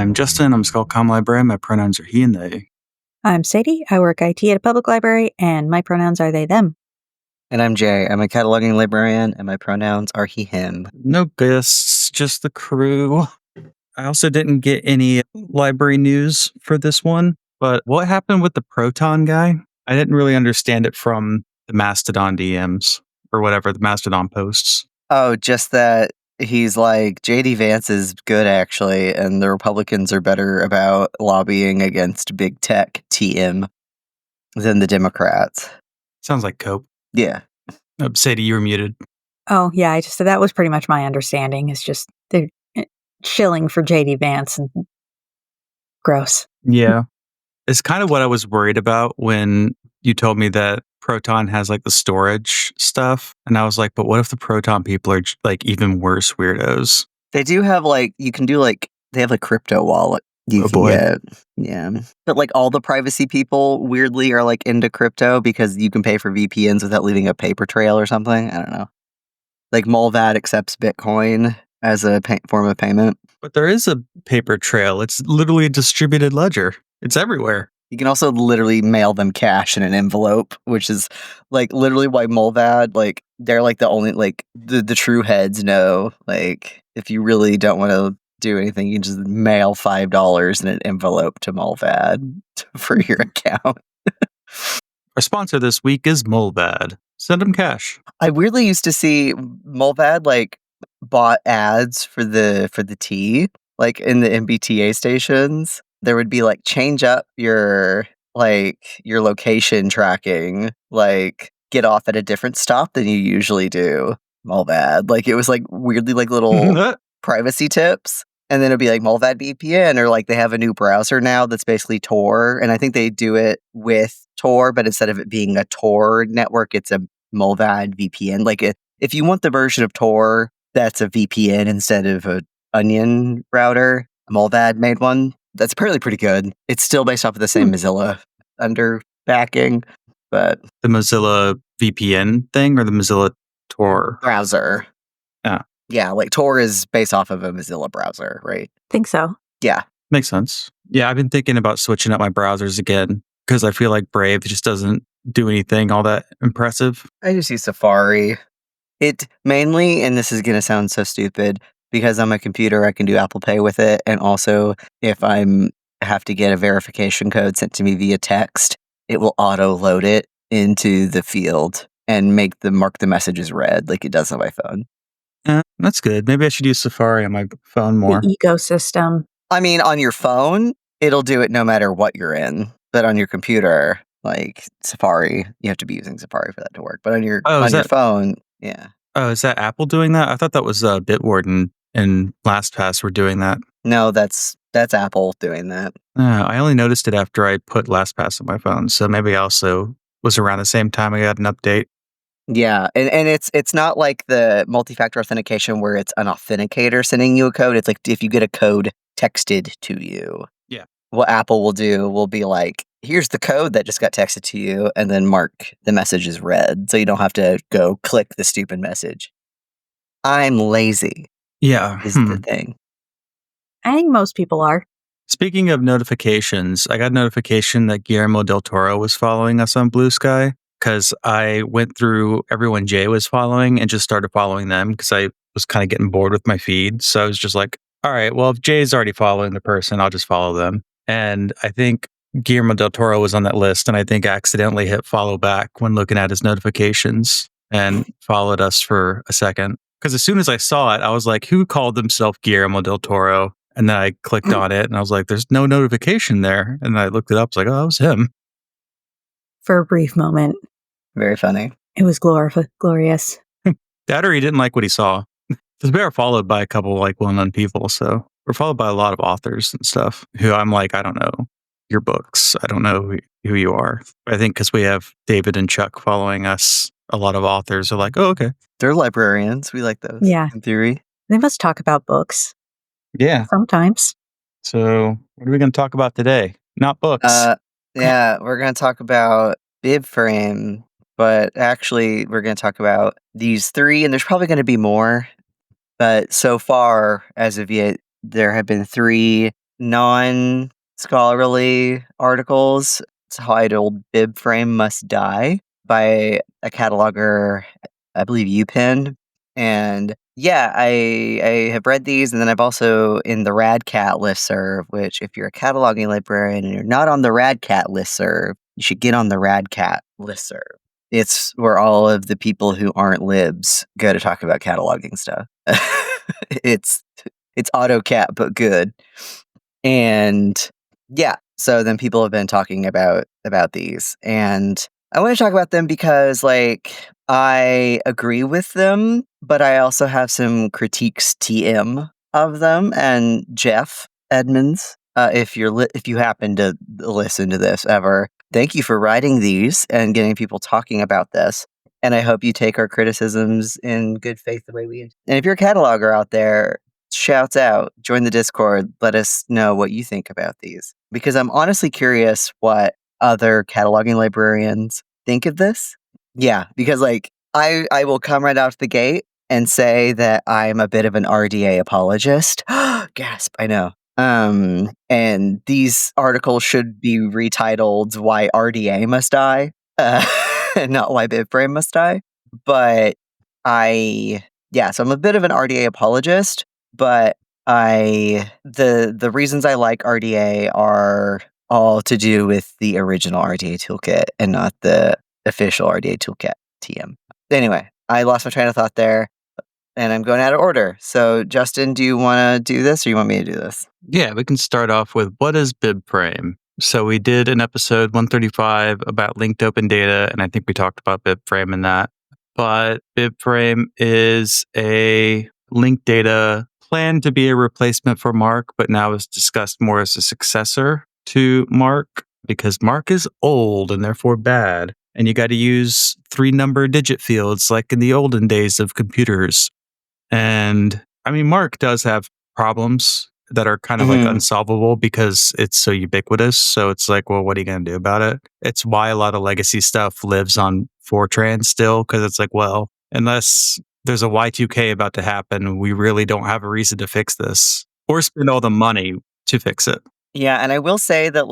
I'm Justin. I'm a Skullcom librarian. My pronouns are he and they. I'm Sadie. I work IT at a public library, and my pronouns are they, them. And I'm Jay. I'm a cataloging librarian, and my pronouns are he, him. No guests, just the crew. I also didn't get any library news for this one, but what happened with the Proton guy? I didn't really understand it from the Mastodon DMs or whatever, the Mastodon posts. Oh, just that he's like, J.D. Vance is good, actually, and the Republicans are better about lobbying against big tech TM than the Democrats. Sounds like cope. Yeah. Sadie, you were muted. Oh, yeah, I just said that was pretty much my understanding. It's just they're shilling for J.D. Vance and gross. Yeah. It's kind of what I was worried about when you told me that Proton has like the storage stuff. And I was like, but what if the Proton people are like even worse weirdos? They do have you can do they have a crypto wallet you can get. Yeah. But all the privacy people weirdly are into crypto because you can pay for VPNs without leaving a paper trail or something. I don't know. Molvad accepts Bitcoin as a form of payment. But there is a paper trail. It's literally a distributed ledger. It's everywhere. You can also literally mail them cash in an envelope, which is literally why Molvad, they're the only, the true heads know, if you really don't want to do anything, you can just mail $5 in an envelope to Molvad for your account. Our sponsor this week is Molvad. Send them cash. I weirdly used to see Molvad bought ads for the tea, in the MBTA stations. There would be change up your location tracking, get off at a different stop than you usually do. Molvad. It was weirdly little privacy tips. And then it'd be Molvad VPN, or they have a new browser now that's basically Tor. And I think they do it with Tor, but instead of it being a Tor network, it's a Molvad VPN. If you want the version of Tor that's a VPN instead of an Onion router, Molvad made one. That's apparently pretty good. It's still based off of the same Mozilla under backing, but the Mozilla VPN thing or the Mozilla Tor browser. Yeah, Tor is based off of a Mozilla browser, right? Think so. Yeah. Makes sense. Yeah, I've been thinking about switching up my browsers again because I feel like Brave just doesn't do anything all that impressive. I just use Safari. It mainly, and this is going to sound so stupid, because on my computer I can do Apple Pay with it, and also if I have to get a verification code sent to me via text, it will auto-load it into the field and mark the messages red like it does on my phone. That's good. Maybe I should use Safari on my phone more. The ecosystem. I mean, on your phone, it'll do it no matter what you're in. But on your computer, Safari, you have to be using Safari for that to work. But on your phone, yeah. Oh, is that Apple doing that? I thought that was Bitwarden and LastPass were doing that. No, that's Apple doing that. I only noticed it after I put LastPass on my phone. So maybe I also was around the same time I got an update. Yeah, and it's not like the multi-factor authentication where it's an authenticator sending you a code. It's if you get a code texted to you. Yeah. What Apple will do will be here's the code that just got texted to you, and then mark the message as red, so you don't have to go click the stupid message. I'm lazy. Yeah. Is the thing. I think most people are. Speaking of notifications, I got a notification that Guillermo del Toro was following us on Blue Sky. Because I went through everyone Jay was following and just started following them because I was kind of getting bored with my feed. So I was just like, all right, well, if Jay's already following the person, I'll just follow them. And I think Guillermo del Toro was on that list, and I think I accidentally hit follow back when looking at his notifications and followed us for a second. Because as soon as I saw it, I was like, who called himself Guillermo del Toro? And then I clicked on it and I was like, there's no notification there. And I looked it up, I was like, oh, that was him. For a brief moment. Very funny. It was glorious. That or he didn't like what he saw. Because we are followed by a couple well-known people, so we're followed by a lot of authors and stuff who I'm like, I don't know your books. I don't know who you are. I think because we have David and Chuck following us, a lot of authors are like, oh, okay. They're librarians. We like those. Yeah. In theory. They must talk about books. Yeah. Sometimes. So what are we going to talk about today? Not books. Yeah, we're going to talk about BIBFRAME. But actually, we're going to talk about these three, and there's probably going to be more. But so far, as of yet, there have been 3 non-scholarly articles. It's titled BIBFRAME Must Die by a cataloger, I believe UPenn. And yeah, I have read these, and then I've also in the RadCat listserv, which if you're a cataloging librarian and you're not on the RadCat listserv, you should get on the RadCat listserv. It's where all of the people who aren't libs go to talk about cataloging stuff. it's AutoCat, but good. And yeah, so then people have been talking about these, and I want to talk about them because I agree with them, but I also have some critiques TM of them. And Jeff Edmonds, if you happen to listen to this ever, thank you for writing these and getting people talking about this. And I hope you take our criticisms in good faith the way we. And if you're a cataloger out there, shouts out, join the Discord, let us know what you think about these. Because I'm honestly curious what other cataloging librarians think of this. Yeah, because I will come right out the gate and say that I'm a bit of an RDA apologist. Gasp, I know. And these articles should be retitled Why RDA Must Die, and not Why BibFrame Must Die. But so I'm a bit of an RDA apologist, but the reasons I like RDA are all to do with the original RDA toolkit and not the official RDA toolkit TM. Anyway, I lost my train of thought there, and I'm going out of order. So, Justin, do you want to do this, or you want me to do this? Yeah, we can start off with what is BibFrame? So we did an episode 135 about linked open data, and I think we talked about BibFrame in that. But BibFrame is a linked data planned to be a replacement for Mark, but now is discussed more as a successor to Mark because Mark is old and therefore bad. And you got to use 3-number digit fields like in the olden days of computers. And I mean, Mark does have problems that are kind of like unsolvable because it's so ubiquitous. So it's like, well, what are you going to do about it? It's why a lot of legacy stuff lives on Fortran still, because it's like, well, unless there's a Y2K about to happen, we really don't have a reason to fix this or spend all the money to fix it. Yeah, and I will say that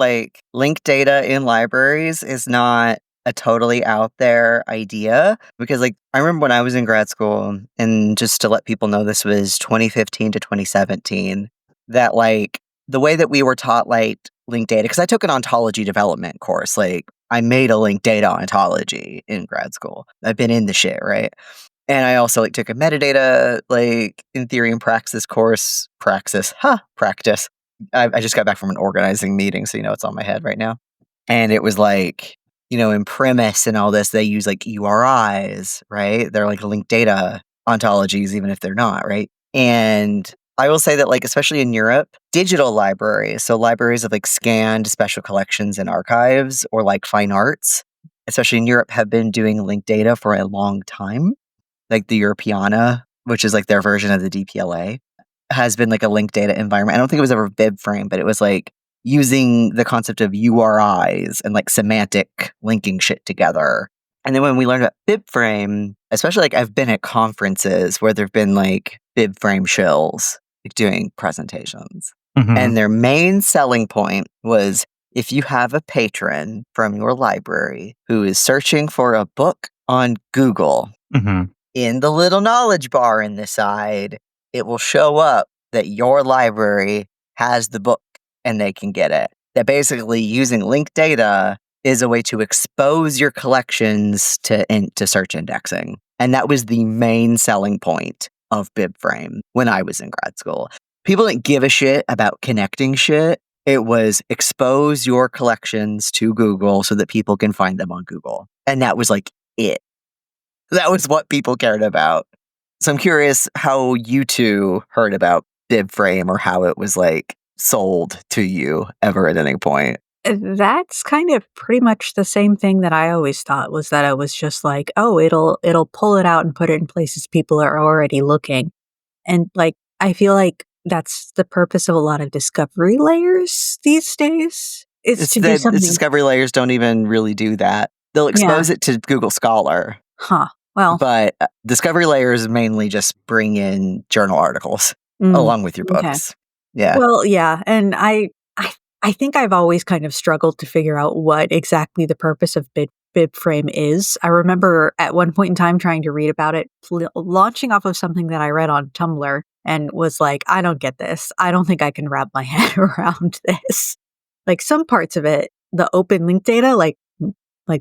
linked data in libraries is not a totally out there idea, because I remember when I was in grad school, and just to let people know, this was 2015 to 2017, that the way that we were taught linked data, because I took an ontology development course, I made a linked data ontology in grad school. I've been in the shit, right? And I also took a metadata in theory and praxis course. Practice. I just got back from an organizing meeting, so it's on my head right now. And it was in premise and all this, they use URIs, right? They're linked data ontologies, even if they're not, right? And I will say that especially in Europe, digital libraries, so libraries of scanned special collections and archives, or fine arts, especially in Europe, have been doing linked data for a long time. The Europeana, which is their version of the DPLA, has been a linked data environment. I don't think it was ever BibFrame, but it was using the concept of URIs and semantic linking shit together. And then when we learned about BibFrame, especially I've been at conferences where there've been BibFrame shills doing presentations. Mm-hmm. And their main selling point was, if you have a patron from your library who is searching for a book on Google, in the little knowledge bar in the side, it will show up that your library has the book and they can get it. That basically using linked data is a way to expose your collections to search indexing. And that was the main selling point of BibFrame when I was in grad school. People didn't give a shit about connecting shit. It was expose your collections to Google so that people can find them on Google. And that was it. That was what people cared about. So I'm curious how you two heard about BibFrame, or how it was sold to you ever at any point. That's kind of pretty much the same thing that I always thought, was that it was just oh, it'll pull it out and put it in places people are already looking. And I feel that's the purpose of a lot of discovery layers these days. It's to do something. Discovery layers don't even really do that. They'll expose it to Google Scholar. Huh. Well, but discovery layers mainly just bring in journal articles along with your books. Yeah. Well, yeah, and I think I've always kind of struggled to figure out what exactly the purpose of BibFrame is. I remember at one point in time trying to read about it, launching off of something that I read on Tumblr and was like, "I don't get this. I don't think I can wrap my head around this." Like, some parts of it, the open link data, like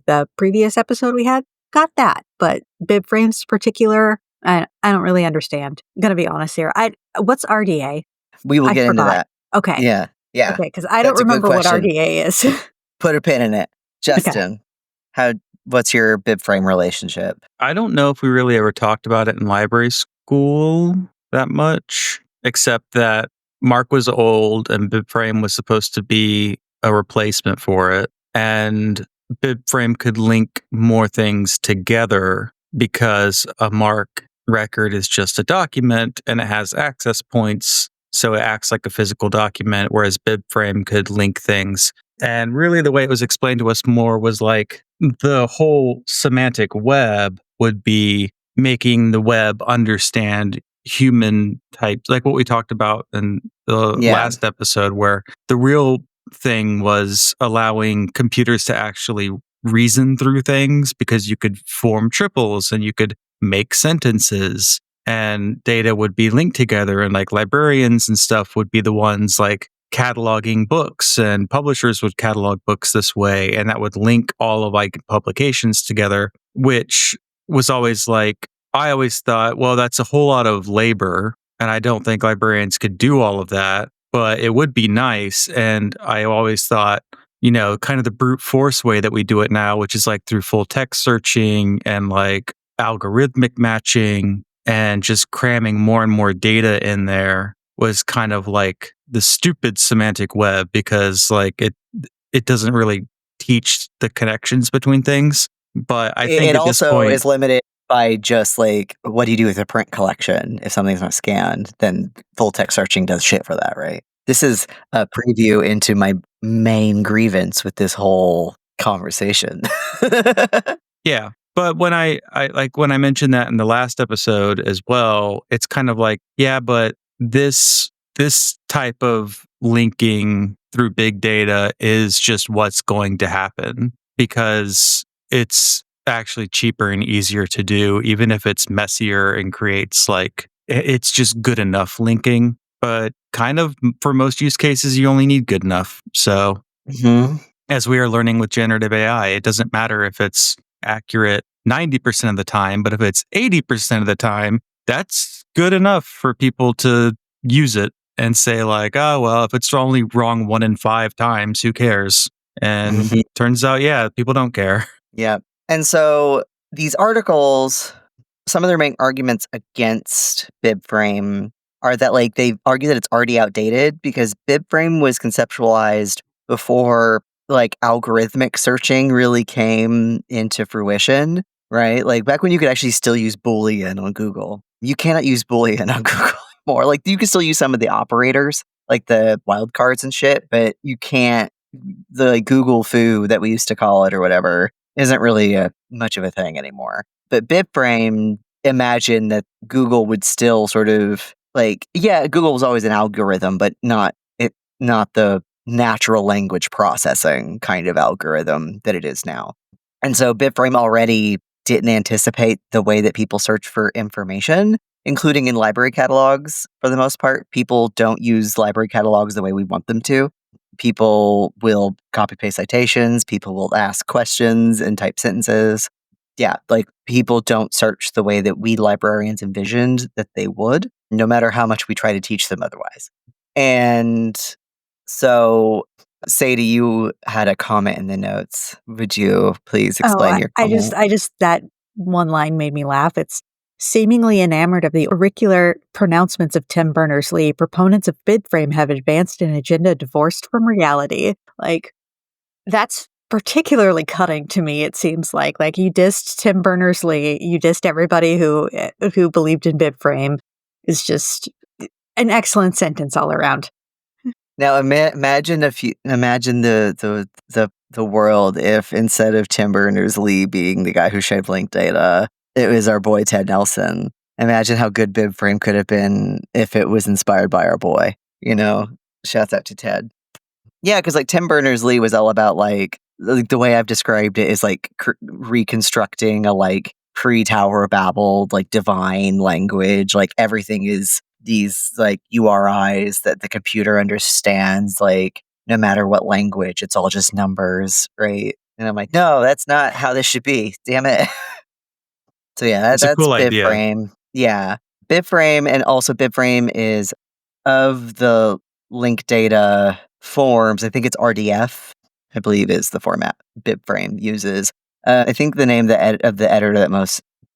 the previous episode we had, got that, but BibFrames particular, I don't really understand. I'm gonna be honest here. What's RDA? We will I get into forgot. that. Okay. Yeah. Yeah. Okay, because I don't That's a good remember what question. RDA is. Put a pin in it. Okay. Justin, how what's your BibFrame relationship? I don't know if we really ever talked about it in library school that much, except that Mark was old and BibFrame was supposed to be a replacement for it. And BibFrame could link more things together because a Mark record is just a document and it has access points. So it acts like a physical document, whereas BibFrame could link things. And really, the way it was explained to us more was like the whole semantic web would be making the web understand human types, like what we talked about in the Yeah. last episode, where the real thing was allowing computers to actually reason through things because you could form triples and you could make sentences and data would be linked together, and like librarians and stuff would be the ones like cataloging books, and publishers would catalog books this way, and that would link all of like publications together, which was always like, I always thought, well, that's a whole lot of labor and I don't think librarians could do all of that, but it would be nice. And I always thought, kind of the brute force way that we do it now, which is like through full text searching and like algorithmic matching and just cramming more and more data in there, was kind of like the stupid semantic web, because like it doesn't really teach the connections between things. But I think It at this also point, is limited by just like, what do you do with a print collection? If something's not scanned, then full text searching does shit for that, right? This is a preview into my main grievance with this whole conversation. yeah. But when I like when I mentioned that in the last episode as well, it's kind of like, yeah, but this type of linking through big data is just what's going to happen, because it's actually cheaper and easier to do, even if it's messier and creates like it's just good enough linking. But kind of for most use cases, you only need good enough. So Mhm. as we are learning with generative AI, it doesn't matter if it's accurate 90% of the time, but if it's 80% of the time, that's good enough for people to use it and say, like, oh, well, if it's only wrong 1 in 5 times, who cares? And Mhm. turns out, yeah, people don't care. Yeah. And so these articles, some of their main arguments against BibFrame are that like they argue that it's already outdated because BibFrame was conceptualized before like algorithmic searching really came into fruition, right? Like back when you could actually still use Boolean on Google. You cannot use Boolean on Google anymore. Like you can still use some of the operators, like the wildcards and shit, but you can't the like, Google foo that we used to call it or whatever isn't really much of a thing anymore. But BitFrame imagined that Google would still sort of like, yeah, Google was always an algorithm, but not the natural language processing kind of algorithm that it is now. And so BitFrame already didn't anticipate the way that people search for information, including in library catalogs for the most part. People don't use library catalogs the way we want them to. People will copy paste citations, people will ask questions and type sentences. Yeah, like people don't search the way that we librarians envisioned that they would, no matter how much we try to teach them otherwise. And so, Sadie, you had a comment in the notes. Would you please Oh, explain your comment? I just that one line made me laugh. It's seemingly enamored of the auricular pronouncements of Tim Berners-Lee. Proponents of BidFrame have advanced an agenda divorced from reality. Like, that's particularly cutting to me, it seems like you dissed Tim Berners-Lee, you dissed everybody who believed in BibFrame. Is just an excellent sentence all around. Now imagine if you imagine the world if instead of Tim Berners-Lee being the guy who shaped link data, it was our boy Ted Nelson. Imagine how good BibFrame could have been if it was inspired by our boy. you know? Shouts out to Ted. Yeah, because like Tim Berners-Lee was all about like the way I've described it is like reconstructing a like pre-Tower of Babel like divine language. Like everything is these like URIs that the computer understands. Like no matter what language, it's all just numbers, right? And I'm like, no, that's not how this should be. Damn it. So yeah, It's a that's cool idea. BIBFRAME. Yeah, BIBFRAME, and also BIBFRAME is of the link data forms. I think it's RDF. I believe is the format BIBFRAME uses. I think the name of the editor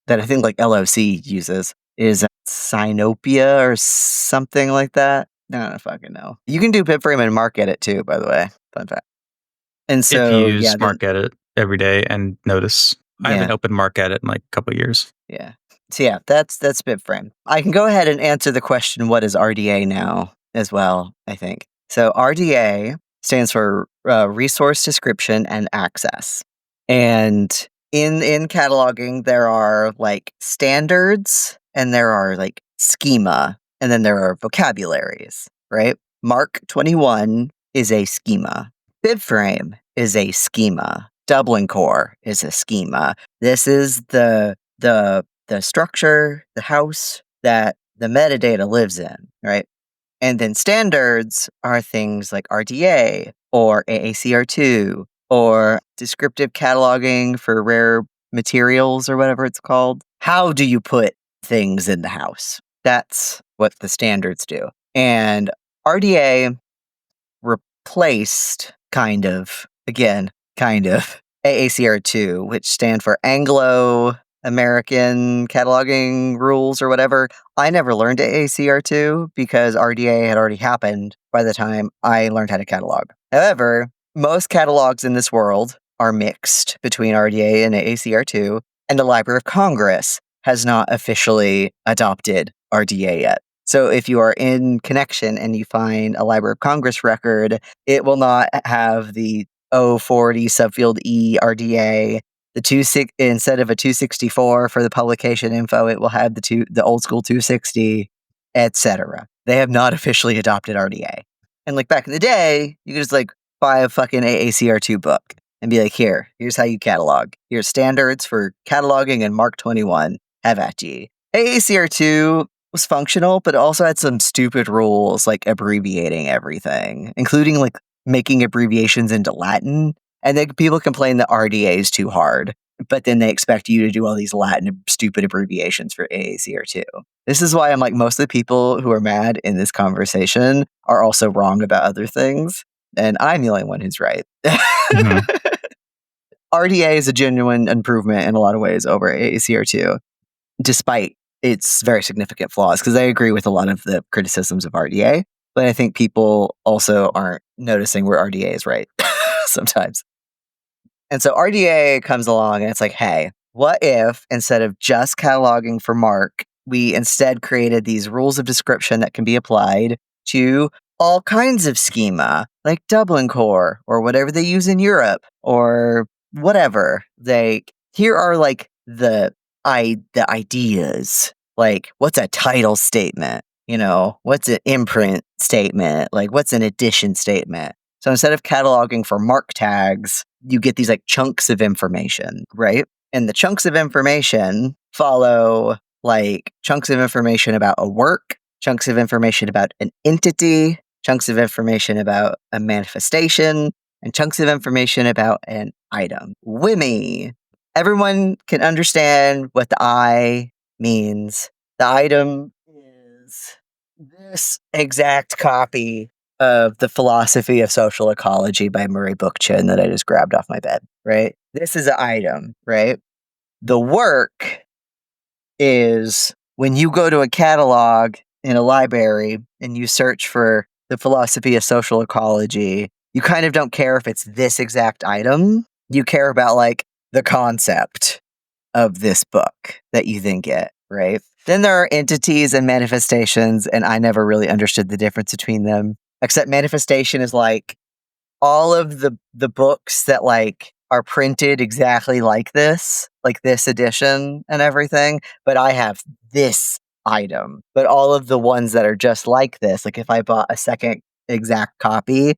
that I think like LOC uses is Synopia or something like that. I don't fucking know. You can do BIBFRAME and MarkEdit too, by the way. Fun fact. And If you so yeah, use MarkEdit every day and notice, I yeah. haven't opened MarkEdit in like a couple of years. Yeah. So yeah, that's BitFrame. I can go ahead and answer the question, what is RDA now as well, I think. So RDA stands for Resource Description and Access. And in cataloging, there are like standards and there are like schema, and then there are vocabularies, right? Mark 21 is a schema. BibFrame is a schema. Dublin Core is a schema. This is the structure, the house that the metadata lives in, right? And then standards are things like RDA or AACR2 or descriptive cataloging for rare materials or whatever it's called. How do you put things in the house? That's what the standards do. And RDA replaced again, AACR2, which stand for Anglo American Cataloging Rules or whatever. I never learned AACR2 because RDA had already happened by the time I learned how to catalog. However, most catalogs in this world are mixed between RDA and AACR2, and the Library of Congress has not officially adopted RDA yet. So if you are in Connection and you find a Library of Congress record, it will not have the 040 subfield E RDA. Instead of a 264 for the publication info, it will have the old school 260, etc. They have not officially adopted RDA. And like back in the day, you could just like buy a fucking AACR2 book and be like, here's how you catalog. Here's standards for cataloging and Mark 21. Have at ye. AACR2 was functional, but it also had some stupid rules like abbreviating everything, including like making abbreviations into Latin. And then people complain that RDA is too hard, but then they expect you to do all these Latin stupid abbreviations for AACR2. This is why I'm like, most of the people who are mad in this conversation are also wrong about other things. And I'm the only one who's right. Mhm. RDA is a genuine improvement in a lot of ways over AACR2, despite its very significant flaws, because I agree with a lot of the criticisms of RDA, but I think people also aren't noticing where RDA is right sometimes. And so RDA comes along and it's like, hey, what if instead of just cataloging for Mark, we instead created these rules of description that can be applied to all kinds of schema, like Dublin Core or whatever they use in Europe or whatever. Here are like the ideas. Like, what's a title statement? What's an imprint statement? Like, what's an edition statement? So instead of cataloging for mark tags, you get these like chunks of information, right? And the chunks of information follow like chunks of information about a work, chunks of information about an entity, chunks of information about a manifestation, and chunks of information about an item. WIMI. Everyone can understand what the I means. The item is this exact copy of The Philosophy of Social Ecology by Murray Bookchin that I just grabbed off my bed, right? This is an item, right? The work is when you go to a catalog in a library and you search for The Philosophy of Social Ecology, you kind of don't care if it's this exact item. You care about like the concept of this book that you then get, right? Then there are entities and manifestations, and I never really understood the difference between them. Except manifestation is like all of the books that like are printed exactly like this edition and everything, but I have this item. But all of the ones that are just like this, like if I bought a second exact copy,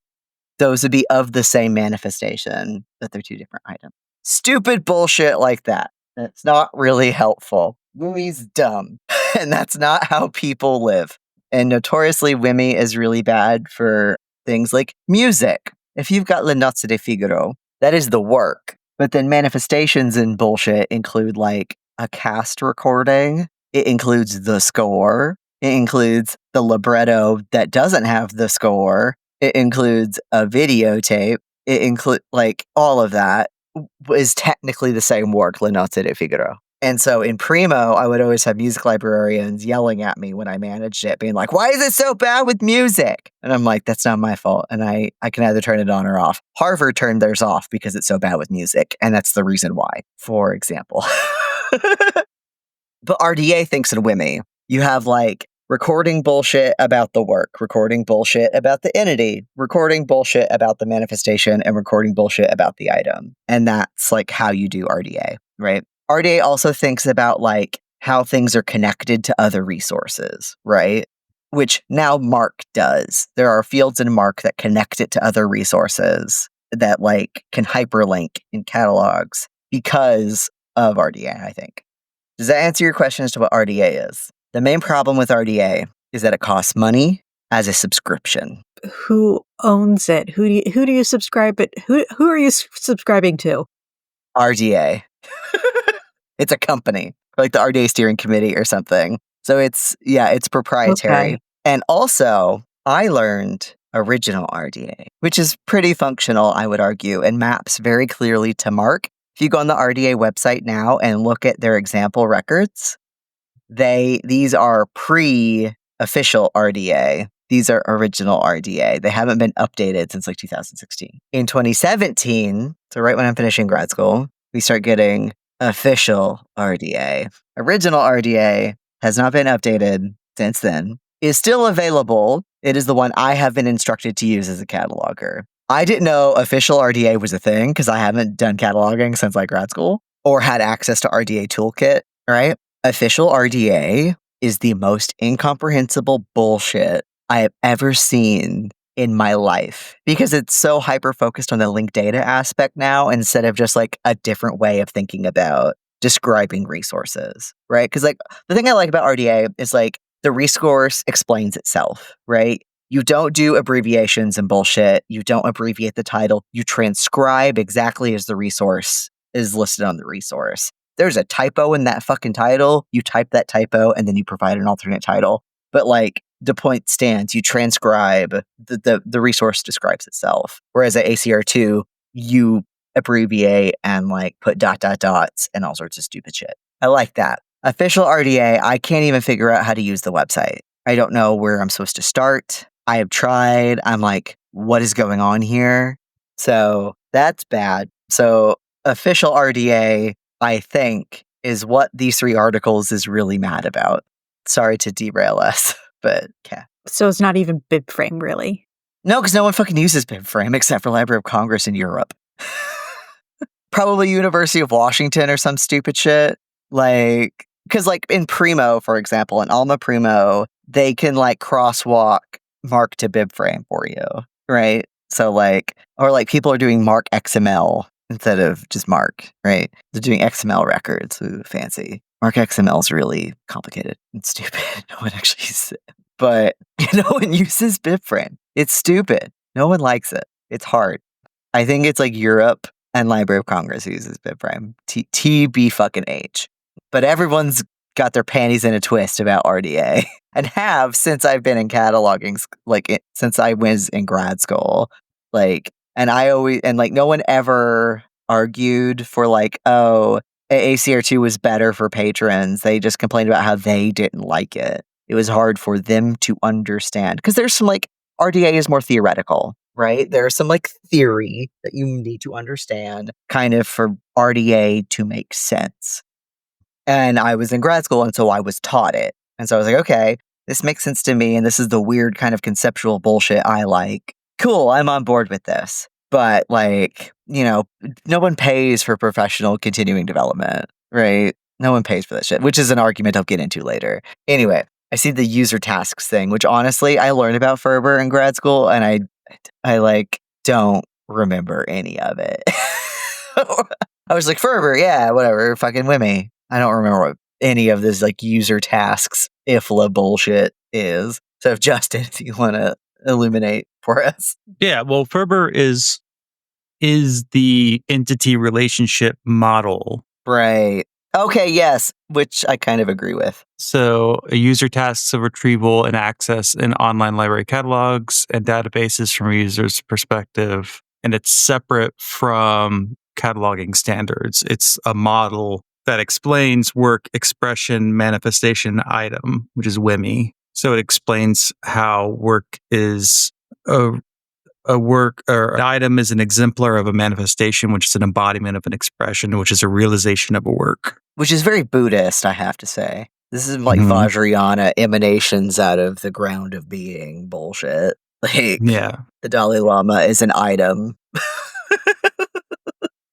those would be of the same manifestation, but they're two different items. Stupid bullshit like that. That's not really helpful. Wimmy's dumb. And that's not how people live. And notoriously, Wimmy is really bad for things like music. If you've got Le Nozze de Figaro, that is the work. But then manifestations in bullshit include like a cast recording. It includes the score. It includes the libretto that doesn't have the score. It includes a videotape. It includes like all of that is technically the same work, Le Nozze de Figaro. And so in Primo, I would always have music librarians yelling at me when I managed it, being like, why is it so bad with music? And I'm like, that's not my fault. And I can either turn it on or off. Harvard turned theirs off because it's so bad with music. And that's the reason why, for example. But RDA thinks in Wimmy. You have like recording bullshit about the work, recording bullshit about the entity, recording bullshit about the manifestation, and recording bullshit about the item. And that's like how you do RDA, right? RDA also thinks about like how things are connected to other resources, right? Which now Mark does. There are fields in Mark that connect it to other resources that like can hyperlink in catalogs because of RDA, I think. Does that answer your question as to what RDA is? The main problem with RDA is that it costs money as a subscription. Who owns it? Who do you subscribe it? Who are you subscribing to? RDA. It's a company, like the RDA steering committee or something. So it's proprietary. Okay. And also, I learned original RDA, which is pretty functional, I would argue, and maps very clearly to Mark. If you go on the RDA website now and look at their example records, these are pre-official RDA. These are original RDA. They haven't been updated since like 2016. In 2017, so right when I'm finishing grad school, we start getting official RDA. Original RDA has not been updated since then. Is still available. It is the one I have been instructed to use as a cataloger. I didn't know official RDA was a thing because I haven't done cataloging since like grad school or had access to RDA Toolkit, right? Official RDA is the most incomprehensible bullshit I have ever seen in my life because it's so hyper-focused on the linked data aspect now instead of just like a different way of thinking about describing resources, right? Because like the thing I like about RDA is like the resource explains itself, right? You don't do abbreviations and bullshit. You don't abbreviate the title. You transcribe exactly as the resource is listed on the resource. There's a typo in that fucking title. You type that typo and then you provide an alternate title. But like the point stands, you transcribe, the resource describes itself. Whereas at ACR2, you abbreviate and like put dots and all sorts of stupid shit. I like that. Official RDA, I can't even figure out how to use the website. I don't know where I'm supposed to start. I have tried. I'm like, what is going on here? So that's bad. So official RDA, I think, is what these 3 articles is really mad about. Sorry to derail us, but yeah. So it's not even BIBFRAME, really. No, because no one fucking uses BIBFRAME except for Library of Congress in Europe. Probably University of Washington or some stupid shit. Like, because like in Primo, for example, in Alma Primo, they can like crosswalk Mark to BibFrame for you, right? So like, or like people are doing Mark XML instead of just Mark, right? They're doing XML records. Ooh, fancy. Mark XML is really complicated and stupid. No one actually uses it. But no one uses BibFrame. It's stupid. No one likes it. It's hard. I think it's like Europe and Library of Congress uses BibFrame. TB fucking H. But everyone's got their panties in a twist about RDA and have since I've been in cataloging, since I was in grad school. Like, and I always, and like, no one ever argued for like, oh, ACR2 was better for patrons. They just complained about how they didn't like it. It was hard for them to understand because there's some like RDA is more theoretical, right? There's some like theory that you need to understand kind of for RDA to make sense. And I was in grad school, and so I was taught it. And so I was like, okay, this makes sense to me, and this is the weird kind of conceptual bullshit I like. Cool, I'm on board with this. But, like, you know, no one pays for professional continuing development, right? No one pays for that shit, which is an argument I'll get into later. Anyway, I see the user tasks thing, which honestly I learned about Ferber in grad school, and I like don't remember any of it. I was like, Ferber, yeah, whatever, fucking Wimmy. I don't remember what any of this like user tasks IFLA bullshit is. So if Justin, if you want to illuminate for us. Yeah, well, Ferber is the entity relationship model. Right. Okay, yes, which I kind of agree with. So a user tasks a retrieval and access in online library catalogs and databases from a user's perspective, and it's separate from cataloging standards. It's a model that explains work, expression, manifestation, item, which is WIMI. So it explains how work is a work or an item is an exemplar of a manifestation, which is an embodiment of an expression, which is a realization of a work. Which is very Buddhist, I have to say. This is like Mhm. Vajrayana emanations out of the ground of being bullshit. Like, Yeah. the Dalai Lama is an item.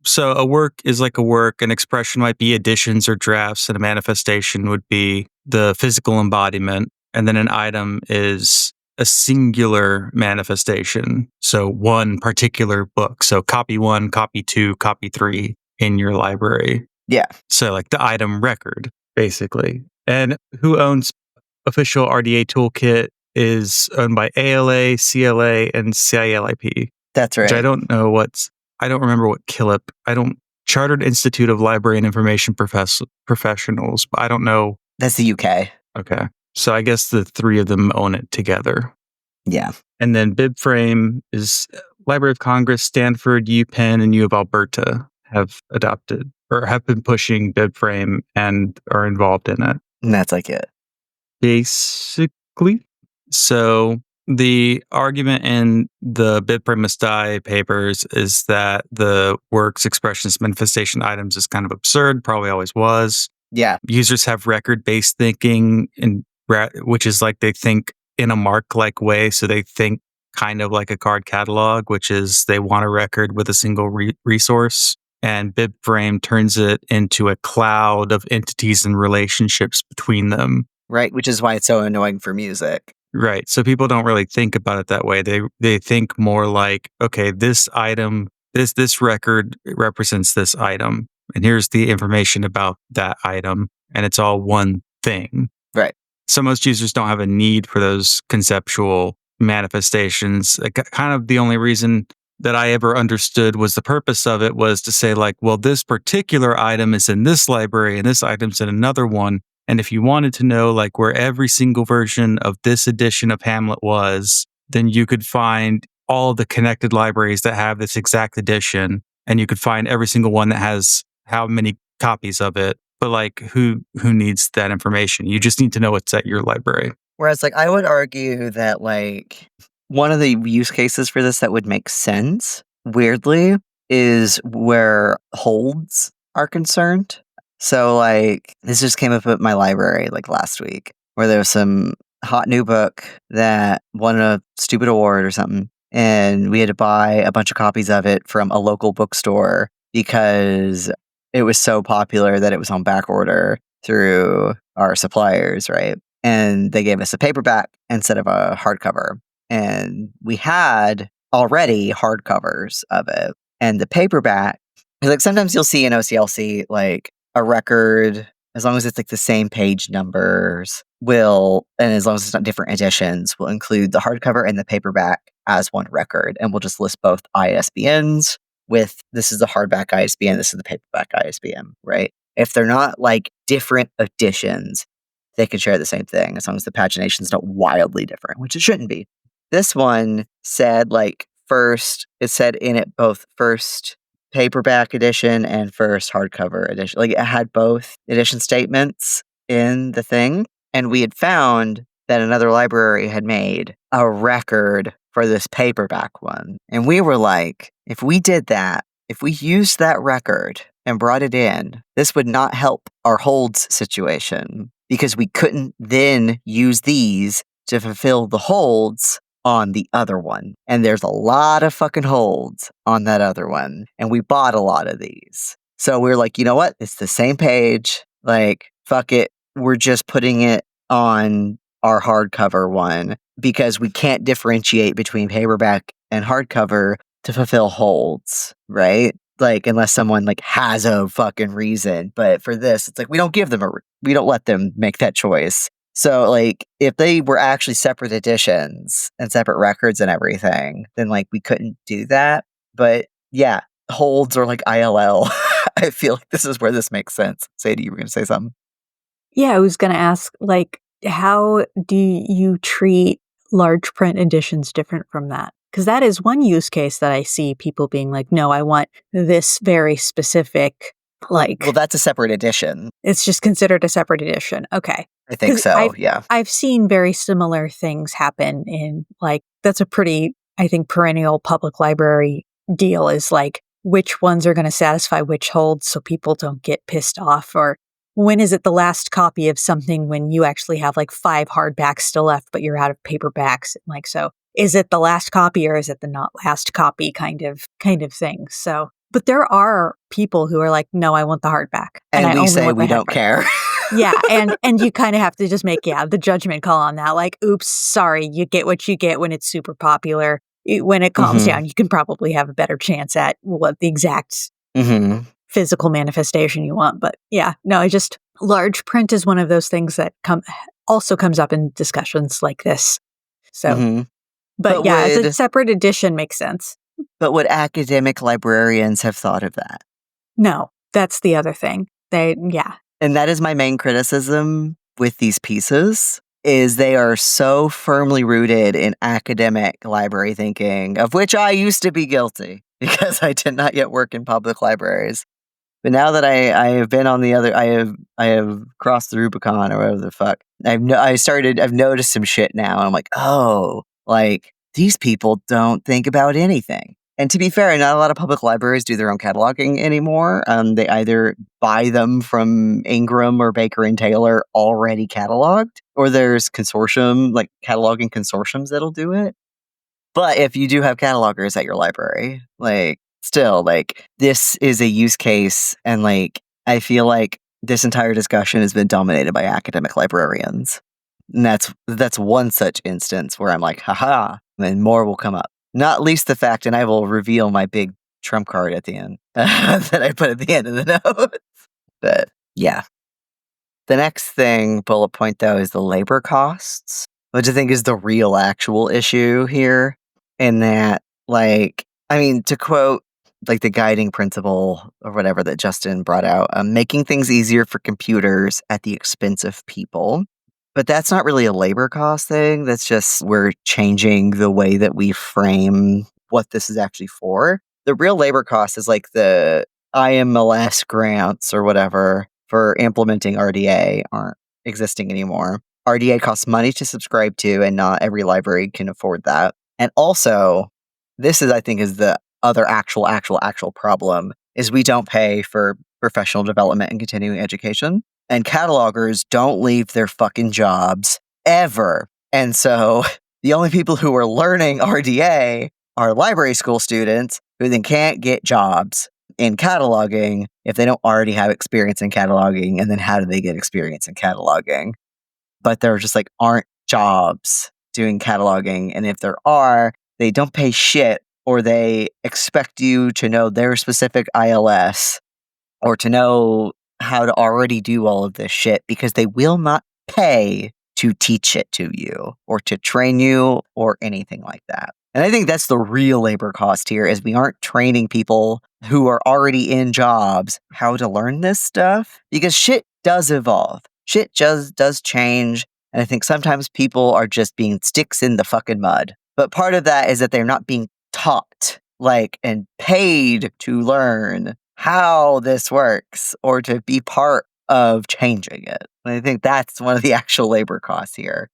So a work is like a work. An expression might be additions or drafts, and a manifestation would be the physical embodiment. And then an item is a singular manifestation. So one particular book. So copy 1, copy 2, copy 3 in your library. Yeah. So like the item record, basically. And who owns official RDA toolkit is owned by ALA, CLA, and CILIP. That's right. Which I don't know I don't remember what CILIP, Chartered Institute of Library and Information Professionals, but I don't know. That's the UK. Okay. So I guess the three of them own it together. Yeah. And then BIBFRAME is Library of Congress, Stanford, UPenn, and U of Alberta have adopted or have been pushing BIBFRAME and are involved in it. And that's like it. Basically. So the argument in the BIBFRAME Must Die papers is that the works, expressions, manifestation items is kind of absurd, probably always was. Yeah. Users have record-based thinking, which is like they think in a mark-like way. So they think kind of like a card catalog, which is they want a record with a single resource. And BibFrame turns it into a cloud of entities and relationships between them. Right, which is why it's so annoying for music. Right. So people don't really think about it that way. They think more like, okay, this item, this record represents this item, and here's the information about that item, and it's all one thing. Right. So most users don't have a need for those conceptual manifestations. Kind of the only reason that I ever understood was the purpose of it was to say like, well, this particular item is in this library and this item's in another one. And if you wanted to know like where every single version of this edition of Hamlet was, then you could find all the connected libraries that have this exact edition, and you could find every single one that has how many copies of it. But like who needs that information? You just need to know what's at your library. Whereas like I would argue that like one of the use cases for this that would make sense, weirdly, is where holds are concerned. So like this just came up at my library like last week where there was some hot new book that won a stupid award or something, and we had to buy a bunch of copies of it from a local bookstore because it was so popular that it was on back order through our suppliers, right? And they gave us a paperback instead of a hardcover. And we had already hardcovers of it. And the paperback, like sometimes you'll see in OCLC, like a record, as long as it's like the same page numbers, and as long as it's not different editions, will include the hardcover and the paperback as one record. And we'll just list both ISBNs with this is the hardback ISBN, this is the paperback ISBN, right? If they're not like different editions, they can share the same thing as long as the pagination's not wildly different, which it shouldn't be. This one said like it said in it both first paperback edition and first hardcover edition. Like it had both edition statements in the thing. And we had found that another library had made a record for this paperback one. And we were like, if we did that, if we used that record and brought it in, this would not help our holds situation because we couldn't then use these to fulfill the holds on the other one. And there's a lot of fucking holds on that other one. And we bought a lot of these. So we were like, you know what? It's the same page. Like, fuck it, we're just putting it on our hardcover one because we can't differentiate between paperback and hardcover to fulfill holds, right? Like, unless someone like has a fucking reason. But for this, it's like we don't give them we don't let them make that choice. So like if they were actually separate editions and separate records and everything, then like we couldn't do that. But yeah, holds or like ILL. I feel like this is where this makes sense. Sadie, you were gonna say something. Yeah, I was gonna ask, like, how do you treat large print editions different from that? Because that is one use case that I see people being like, "No, I want this very specific," Well, like, that's a separate edition. it's just considered a separate edition. Okay, I think because so, yeah. I've seen very similar things happen in, like, that's a pretty, I think, perennial public library deal is like which ones are going to satisfy which holds so people don't get pissed off, or when is it the last copy of something when you actually have like 5 hardbacks still left but you're out of paperbacks, like, so is it the last copy or is it the not last copy kind of thing. So but there are people who are like, no, I want the hardback and And I we only say want the we don't hardback. care. Yeah, and you kind of have to just make, yeah, the judgment call on that. Like, oops, sorry, you get what you get when it's super popular. When it calms Mhm. down, you can probably have a better chance at what the exact Mhm. physical manifestation you want. But yeah, no, I just large print is one of those things that also comes up in discussions like this. So, Mhm. but But yeah, as a would separate edition makes sense. academic librarians have thought of that? No, that's the other thing. Yeah, And that is my main criticism with these pieces is they are so firmly rooted in academic library thinking, of which I used to be guilty because I did not yet work in public libraries. But now that I have been on the other, I have crossed the Rubicon or whatever the fuck. I've noticed some shit now. And I'm like, oh, like these people don't think about anything. And to be fair, not a lot of public libraries do their own cataloging anymore. They either buy them from Ingram or Baker and Taylor already cataloged, or there's consortium like cataloging consortiums that'll do it. But if you do have catalogers at your library, like still like this is a use case and like I feel like this entire discussion has been dominated by academic librarians. And that's one such instance where I'm like, haha, and more will come up. Not least the fact, and I will reveal my big trump card at the end that I put at the end of the note. But yeah. The next thing, bullet point though, is the labor costs, which I think is the real actual issue here. In that, like, I mean, to quote like the guiding principle or whatever that Justin brought out, making things easier for computers at the expense of people. But that's not really a labor cost thing. That's just we're changing the way that we frame what this is actually for. The real labor cost is like the IMLS grants or whatever for implementing RDA aren't existing anymore. RDA costs money to subscribe to, and not every library can afford that. And also, this is, I think, is the other actual problem is we don't pay for professional development and continuing education. And catalogers don't leave their fucking jobs ever. And so the only people who are learning RDA are library school students who then can't get jobs in cataloging if they don't already have experience in cataloging. And then how do they get experience in cataloging? But there just like aren't jobs doing cataloging. And if there are, they don't pay shit, or they expect you to know their specific ILS or to know how to already do all of this shit because they will not pay to teach it to you or to train you or anything like that. And I think that's the real labor cost here is we aren't training people who are already in jobs how to learn this stuff because shit does evolve. Shit just does change. And I think sometimes people are just being sticks in the fucking mud. But part of that is that they're not being taught like and paid to learn how this works or to be part of changing it. And I think that's one of the actual labor costs here.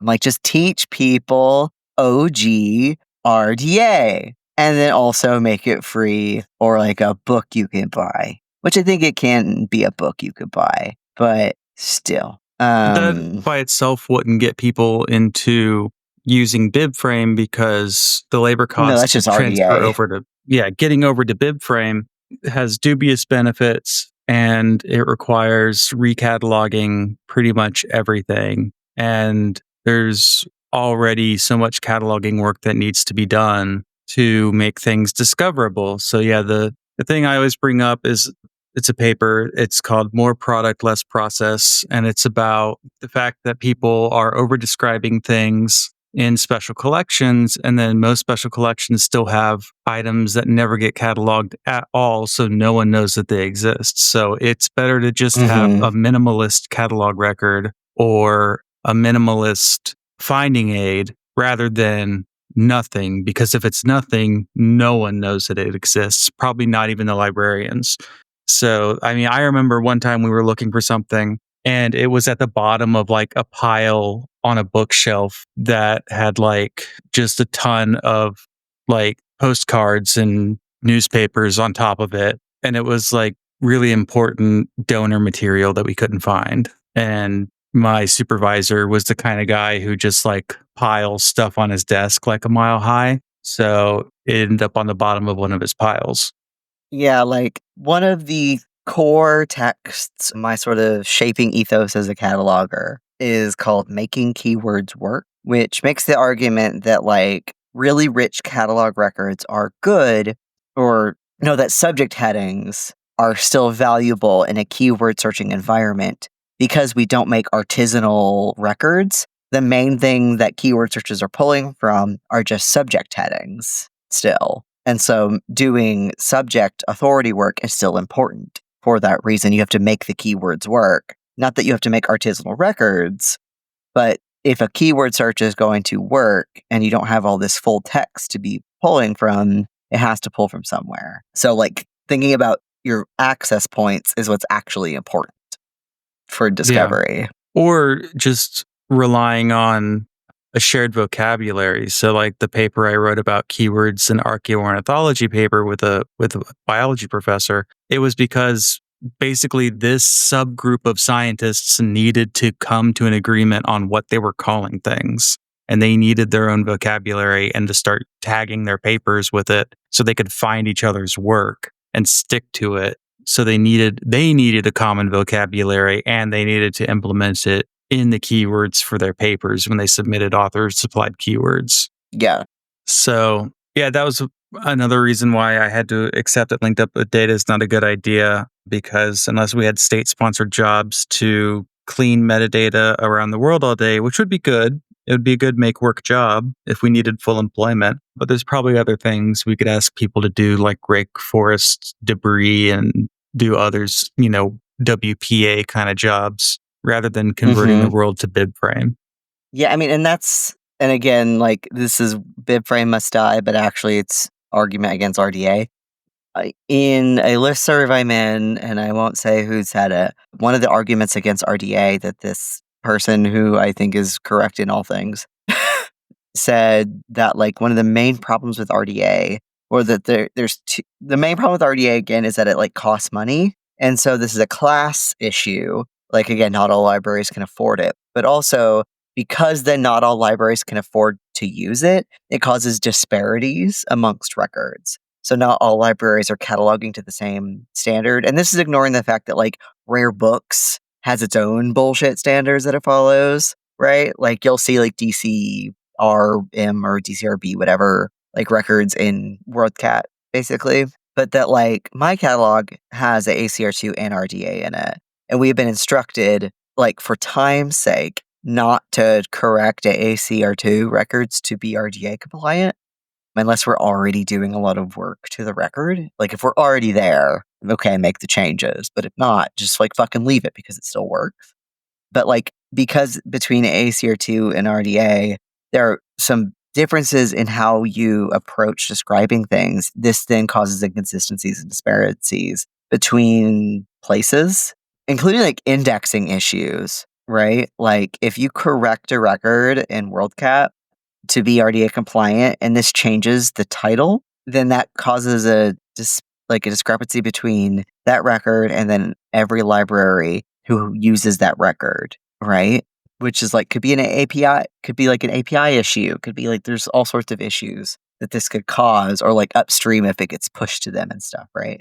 I'm like, just teach people OG RDA and then also make it free or like a book you can buy, which I think it can be a book you could buy, but still. That by itself wouldn't get people into using BIBFRAME because the labor No, cost that's to just transfer RDA. over to, getting over to BIBFRAME has dubious benefits and it requires recataloging pretty much everything. And there's already so much cataloging work that needs to be done to make things discoverable. So yeah, the thing I always bring up is it's a paper. It's called More Product, Less Process. And it's about the fact that people are over describing things in special collections. And then most special collections still have items that never get cataloged at all. So no one knows that they exist. So it's better to just have Mhm. a minimalist catalog record or a minimalist finding aid rather than nothing. Because if it's nothing, no one knows that it exists, probably not even the librarians. So, I mean, I remember one time we were looking for something and it was at the bottom of like a pile on a bookshelf that had like just a ton of like postcards and newspapers on top of it. And it was like really important donor material that we couldn't find. And my supervisor was the kind of guy who just like piles stuff on his desk like a mile high. So it ended up on the bottom of one of his piles. Yeah, like, one of the core texts, my sort of shaping ethos as a cataloger, is called Making Keywords Work, which makes the argument that, like, really rich catalog records are good, or no, that subject headings are still valuable in a keyword searching environment because we don't make artisanal records. The main thing that keyword searches are pulling from are just subject headings still. And so doing subject authority work is still important. For that reason, you have to make the keywords work. Not that you have to make artisanal records, but if a keyword search is going to work and you don't have all this full text to be pulling from, it has to pull from somewhere. So, like, thinking about your access points is what's actually important for Yeah. discovery. Or just relying on a shared vocabulary. So like the paper I wrote about keywords in archaeoornithology paper with a biology professor, it was because basically this subgroup of scientists needed to come to an agreement on what they were calling things. And they needed their own vocabulary and to start tagging their papers with it so they could find each other's work and stick to it. So they needed a common vocabulary and they needed to implement it in the keywords for their papers when they submitted author supplied keywords. Yeah. So, yeah, that was another reason why I had to accept that linked up with data is not a good idea because unless we had state sponsored jobs to clean metadata around the world all day, which would be good, it would be a good make work job if we needed full employment. But there's probably other things we could ask people to do, like rake forest debris and do others, WPA kind of jobs rather than converting the Mhm. world to BibFrame. Yeah, I mean, and again, like, this is BibFrame must die, but actually it's argument against RDA. In a listserv I'm in, and I won't say who said it, one of the arguments against RDA that this person who I think is correct in all things said that, like, one of the main problems with RDA, or that the main problem with RDA again is that it, like, costs money. And so this is a class issue. Like, again, not all libraries can afford it, but also because then not all libraries can afford to use it, it causes disparities amongst records. So not all libraries are cataloging to the same standard. And this is ignoring the fact that, like, rare books has its own bullshit standards that it follows, right? Like, you'll see, like, DCRM or DCRB, whatever, like, records in WorldCat, basically. But that, like, my catalog has a ACR2 and RDA in it. And we have been instructed, like, for time's sake, not to correct a ACR2 records to be RDA compliant unless we're already doing a lot of work to the record. Like, if we're already there, okay, make the changes. But if not, just, like, fucking leave it because it still works. But, like, because between ACR2 and RDA, there are some differences in how you approach describing things. This then causes inconsistencies and disparities between places, including, like, indexing issues, right? Like, if you correct a record in WorldCat to be RDA compliant and this changes the title, then that causes a discrepancy between that record and then every library who uses that record, right? Which is like could be an API, could be like an API issue, could be like there's all sorts of issues that this could cause or like upstream if it gets pushed to them and stuff, right?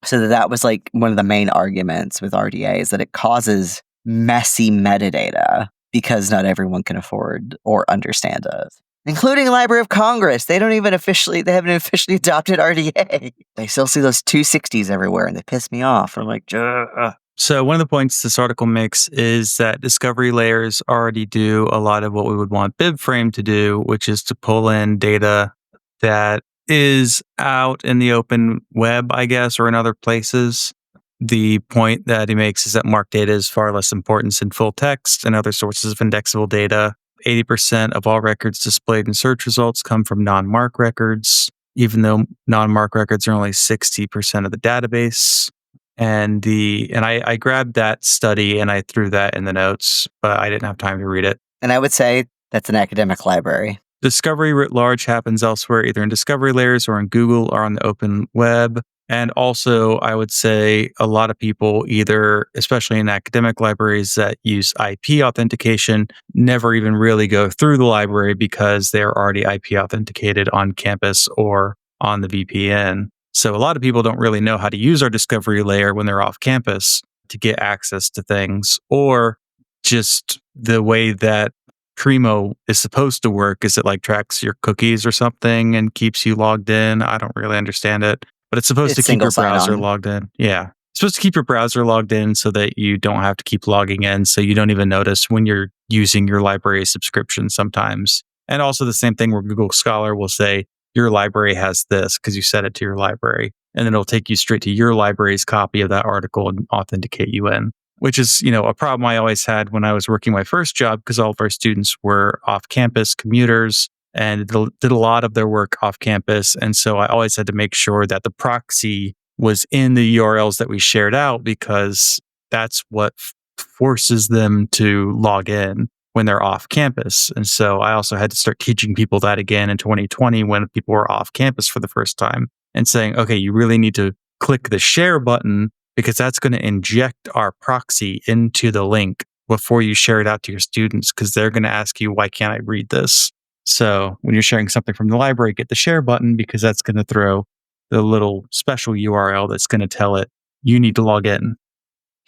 So that was like one of the main arguments with RDA is that it causes messy metadata because not everyone can afford or understand it. Including Library of Congress. They haven't officially adopted RDA. They still see those 260s everywhere and they piss me off. I'm like, ugh. So one of the points this article makes is that discovery layers already do a lot of what we would want BIBFRAME to do, which is to pull in data that is out in the open web, I guess, or in other places. The point that he makes is that marked data is far less important than full text and other sources of indexable data. 80% of all records displayed in search results come from non-mark records, even though non-mark records are only 60% of the database. And I grabbed that study and I threw that in the notes, but I didn't have time to read it. And I would say that's an academic library. Discovery writ large happens elsewhere, either in discovery layers or in Google or on the open web. And also, I would say a lot of people, either, especially in academic libraries that use IP authentication, never even really go through the library because they're already IP authenticated on campus or on the VPN. So a lot of people don't really know how to use our discovery layer when they're off campus to get access to things, or just the way that Primo is supposed to work is it like tracks your cookies or something and keeps you logged in. I don't really understand it, but it's supposed to keep your browser sign-on. logged in. Yeah. It's supposed to keep your browser logged in so that you don't have to keep logging in. So you don't even notice when you're using your library subscription sometimes. And also the same thing where Google Scholar will say, your library has this because you set it to your library. And then it'll take you straight to your library's copy of that article and authenticate you in, which is, a problem I always had when I was working my first job because all of our students were off-campus commuters and did a lot of their work off campus. And so I always had to make sure that the proxy was in the URLs that we shared out because that's what forces them to log in when they're off campus. And so I also had to start teaching people that again in 2020 when people were off campus for the first time and saying, okay, you really need to click the share button because that's going to inject our proxy into the link before you share it out to your students because they're going to ask you, why can't I read this? So when you're sharing something from the library, get the share button because that's going to throw the little special URL that's going to tell it, you need to log in.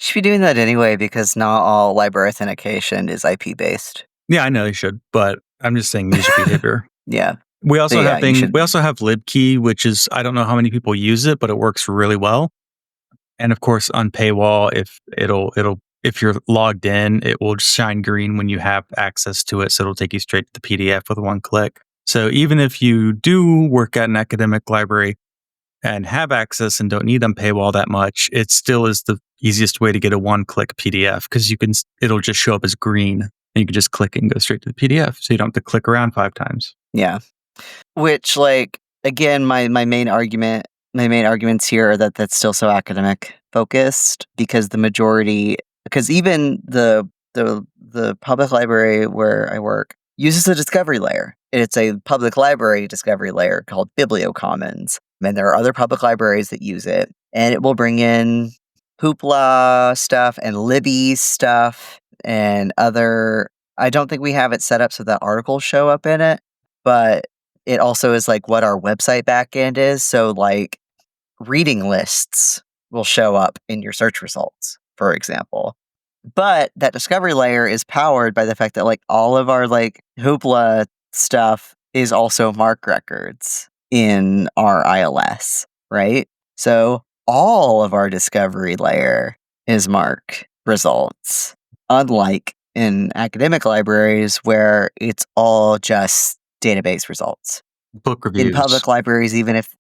You should be doing that anyway because not all library authentication is IP based. Yeah, I know you should, but I'm just saying user behavior. Yeah. We also have we also have libkey, which is, I don't know how many people use it, but it works really well. And of course, on paywall, if you're logged in, it will shine green when you have access to it. So it'll take you straight to the PDF with one click. So even if you do work at an academic library and have access and don't need on paywall that much, it still is the easiest way to get a one-click PDF because it'll just show up as green and you can just click it and go straight to the PDF. So you don't have to click around 5 times. Yeah. Which, again, my main arguments here are that that's still so academic focused because even the public library where I work uses a discovery layer. It's a public library discovery layer called BiblioCommons. And there are other public libraries that use it. And it will bring in Hoopla stuff and Libby stuff and other... I don't think we have it set up so that articles show up in it, but it also is what our website backend is. So reading lists will show up in your search results, for example. But that discovery layer is powered by the fact that all of our Hoopla stuff is also MARC records in our ILS, right? So all of our discovery layer is MARC results, unlike in academic libraries where it's all just database results. Book reviews. In public libraries, even if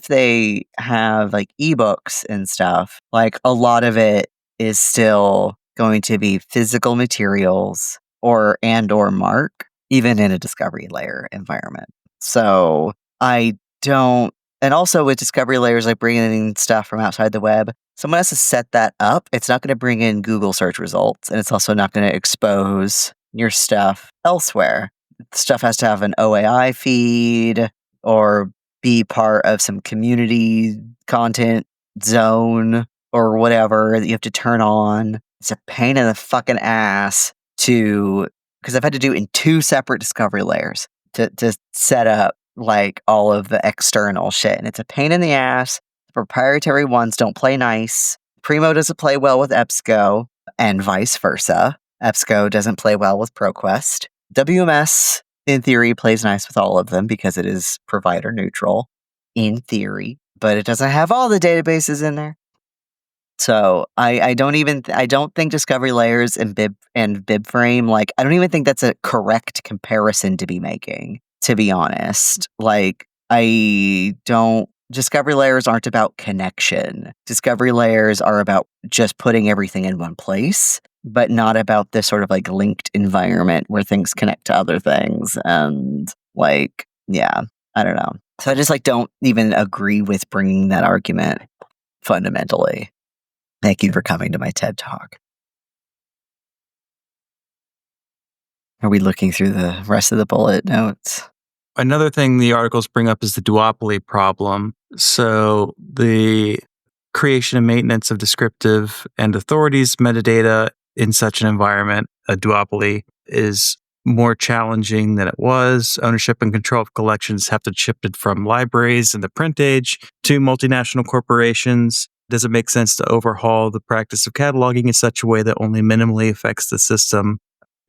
they have ebooks and stuff, a lot of it is still going to be physical materials or MARC, even in a discovery layer environment. So I don't, and also with discovery layers, bringing in stuff from outside the web, someone has to set that up. It's not going to bring in Google search results, and it's also not going to expose your stuff elsewhere. Stuff has to have an OAI feed or be part of some community content zone or whatever that you have to turn on. It's a pain in the fucking ass because I've had to do it in 2 separate discovery layers to set up like all of the external shit, and it's a pain in the ass. The proprietary ones don't play nice. Primo doesn't play well with EBSCO, and vice versa. EBSCO doesn't play well with ProQuest. WMS, in theory, plays nice with all of them because it is provider neutral, in theory, but it doesn't have all the databases in there. So I don't think Discovery Layers and BibFrame, like, I don't even think that's a correct comparison to be making, to be honest. Like, Discovery Layers aren't about connection. Discovery Layers are about just putting everything in one place, but not about this sort of like linked environment where things connect to other things. And like, yeah, I don't know. So I just like don't even agree with bringing that argument fundamentally. Thank you for coming to my TED Talk. Are we looking through the rest of the bullet notes? Another thing the articles bring up is the duopoly problem. So the creation and maintenance of descriptive and authorities metadata in such an environment, a duopoly, is more challenging than it was. Ownership and control of collections have to shift it from libraries in the print age to multinational corporations. Does it make sense to overhaul the practice of cataloging in such a way that only minimally affects the system?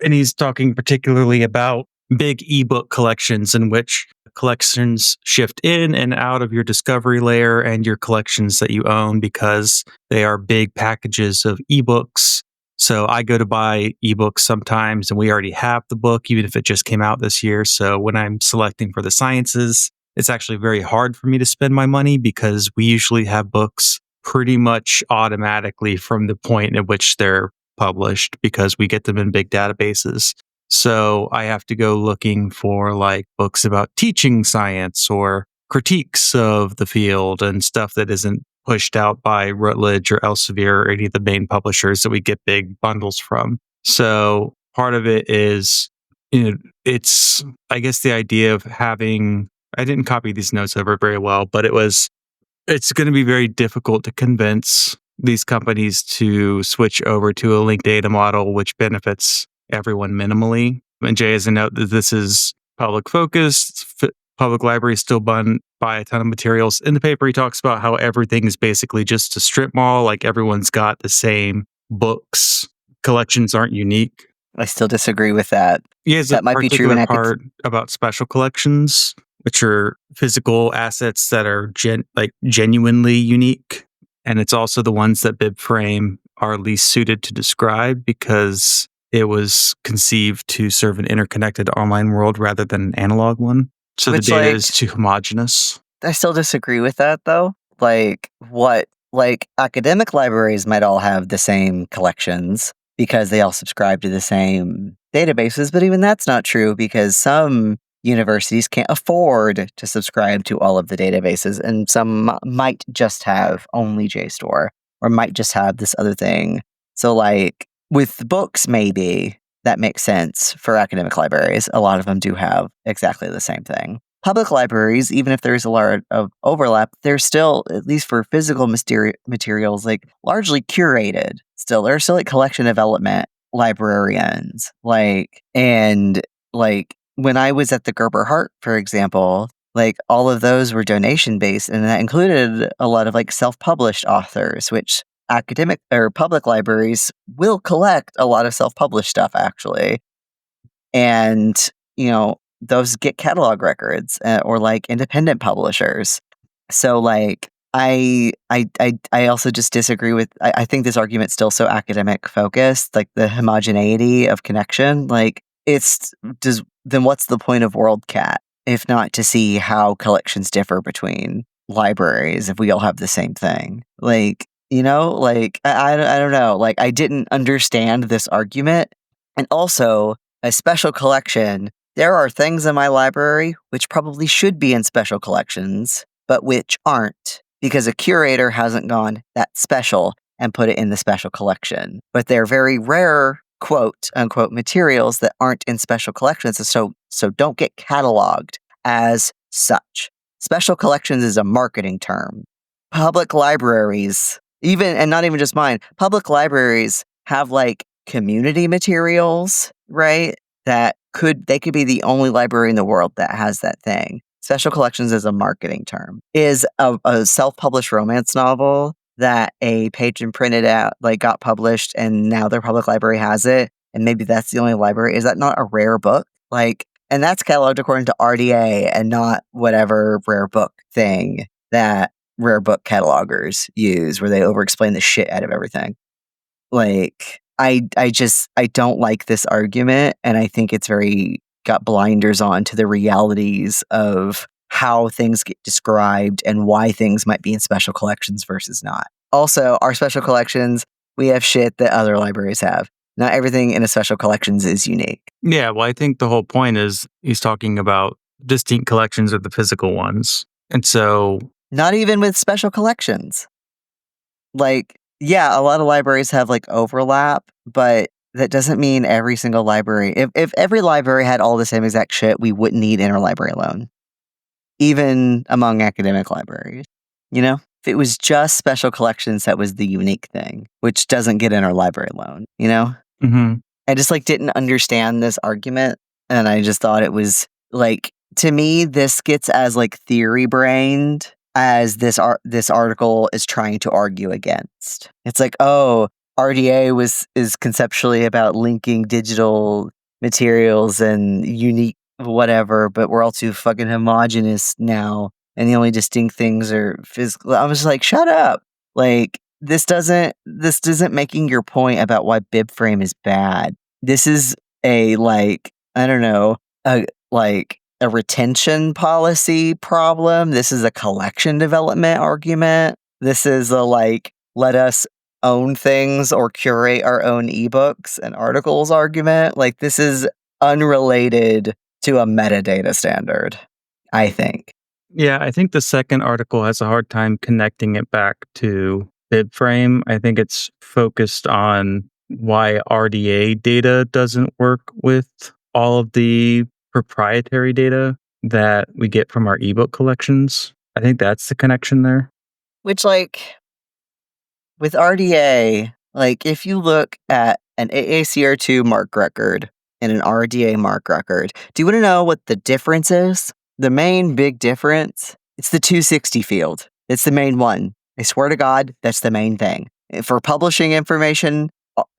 And he's talking particularly about big ebook collections in which collections shift in and out of your discovery layer and your collections that you own because they are big packages of ebooks. So I go to buy ebooks sometimes and we already have the book, even if it just came out this year. So when I'm selecting for the sciences, it's actually very hard for me to spend my money because we usually have books pretty much automatically from the point at which they're published because we get them in big databases. So I have to go looking for like books about teaching science or critiques of the field and stuff that isn't pushed out by Routledge or Elsevier or any of the main publishers that we get big bundles from. So part of it is, it's, I guess, the idea of having, I didn't copy these notes over very well, but it's going to be very difficult to convince these companies to switch over to a linked data model, which benefits everyone minimally. And Jay has a note that this is public focused. Public libraries still buy a ton of materials. In the paper, he talks about how everything is basically just a strip mall, like everyone's got the same books. Collections aren't unique. I still disagree with that. He has That a might be true particular part about special collections, which are physical assets that are genuinely unique. And it's also the ones that BibFrame are least suited to describe because it was conceived to serve an interconnected online world rather than an analog one. So the data is too homogeneous. I still disagree with that, though. Like, academic libraries might all have the same collections because they all subscribe to the same databases, but even that's not true because some universities can't afford to subscribe to all of the databases, and some might just have only JSTOR or might just have this other thing. So, like, with books, maybe that makes sense for academic libraries. A lot of them do have exactly the same thing. Public libraries, even if there's a lot of overlap, they're still, at least for physical materials, like largely curated. Still, they're still like collection development librarians. And when I was at the Gerber Hart, for example, like all of those were donation based, and that included a lot of like self-published authors, which academic or public libraries will collect a lot of self-published stuff actually. And, those get catalog records or like independent publishers. So like I also just disagree with I think this argument's still so academic focused, like the homogeneity of connection. Like then what's the point of WorldCat if not to see how collections differ between libraries if we all have the same thing? Like, I don't know. Like, I didn't understand this argument. And also, a special collection, there are things in my library which probably should be in special collections, but which aren't because a curator hasn't gone that special and put it in the special collection. But they're very rare, quote unquote, materials that aren't in special collections, so don't get cataloged as such. Special collections is a marketing term. Public libraries, and not even just mine, public libraries have like community materials, right? They could be the only library in the world that has that thing. special collections is a marketing term, is a self-published romance novel that a patron printed out, like got published, and now their public library has it, and maybe that's the only library. Is that not a rare book? Like, and that's cataloged according to RDA and not whatever rare book thing that rare book catalogers use, where they over-explain the shit out of everything. Like, I don't like this argument, and I think it's very got blinders on to the realities of how things get described and why things might be in special collections versus not. Also, our special collections, we have shit that other libraries have. Not everything in a special collections is unique. Yeah, well, I think the whole point is he's talking about distinct collections of the physical ones. And so, Not even with special collections. Like, yeah, a lot of libraries have like overlap, but that doesn't mean every single library. If every library had all the same exact shit, we wouldn't need interlibrary loan, even among academic libraries. You know, if it was just special collections that was the unique thing, which doesn't get interlibrary loan. You know, mhm. I just like didn't understand this argument, and I just thought it was like, to me, this gets as like theory brained as this article is trying to argue against. It's like, oh, RDA is conceptually about linking digital materials and unique whatever, but we're all too fucking homogenous now, and the only distinct things are physical. I was like, shut up. Like, this isn't making your point about why BIBFRAME is bad. This is a, like, I don't know, a retention policy problem. This is a collection development argument. This is a, like, let us own things or curate our own ebooks and articles argument. Like, this is unrelated to a metadata standard, I think. Yeah, I think the second article has a hard time connecting it back to BibFrame. I think it's focused on why RDA data doesn't work with all of the proprietary data that we get from our ebook collections. I think that's the connection there. Which, like, with RDA, like, if you look at an AACR2 mark record and an RDA mark record, do you want to know what the difference is? The main big difference? It's the 260 field. It's the main one. I swear to God, that's the main thing. For publishing information,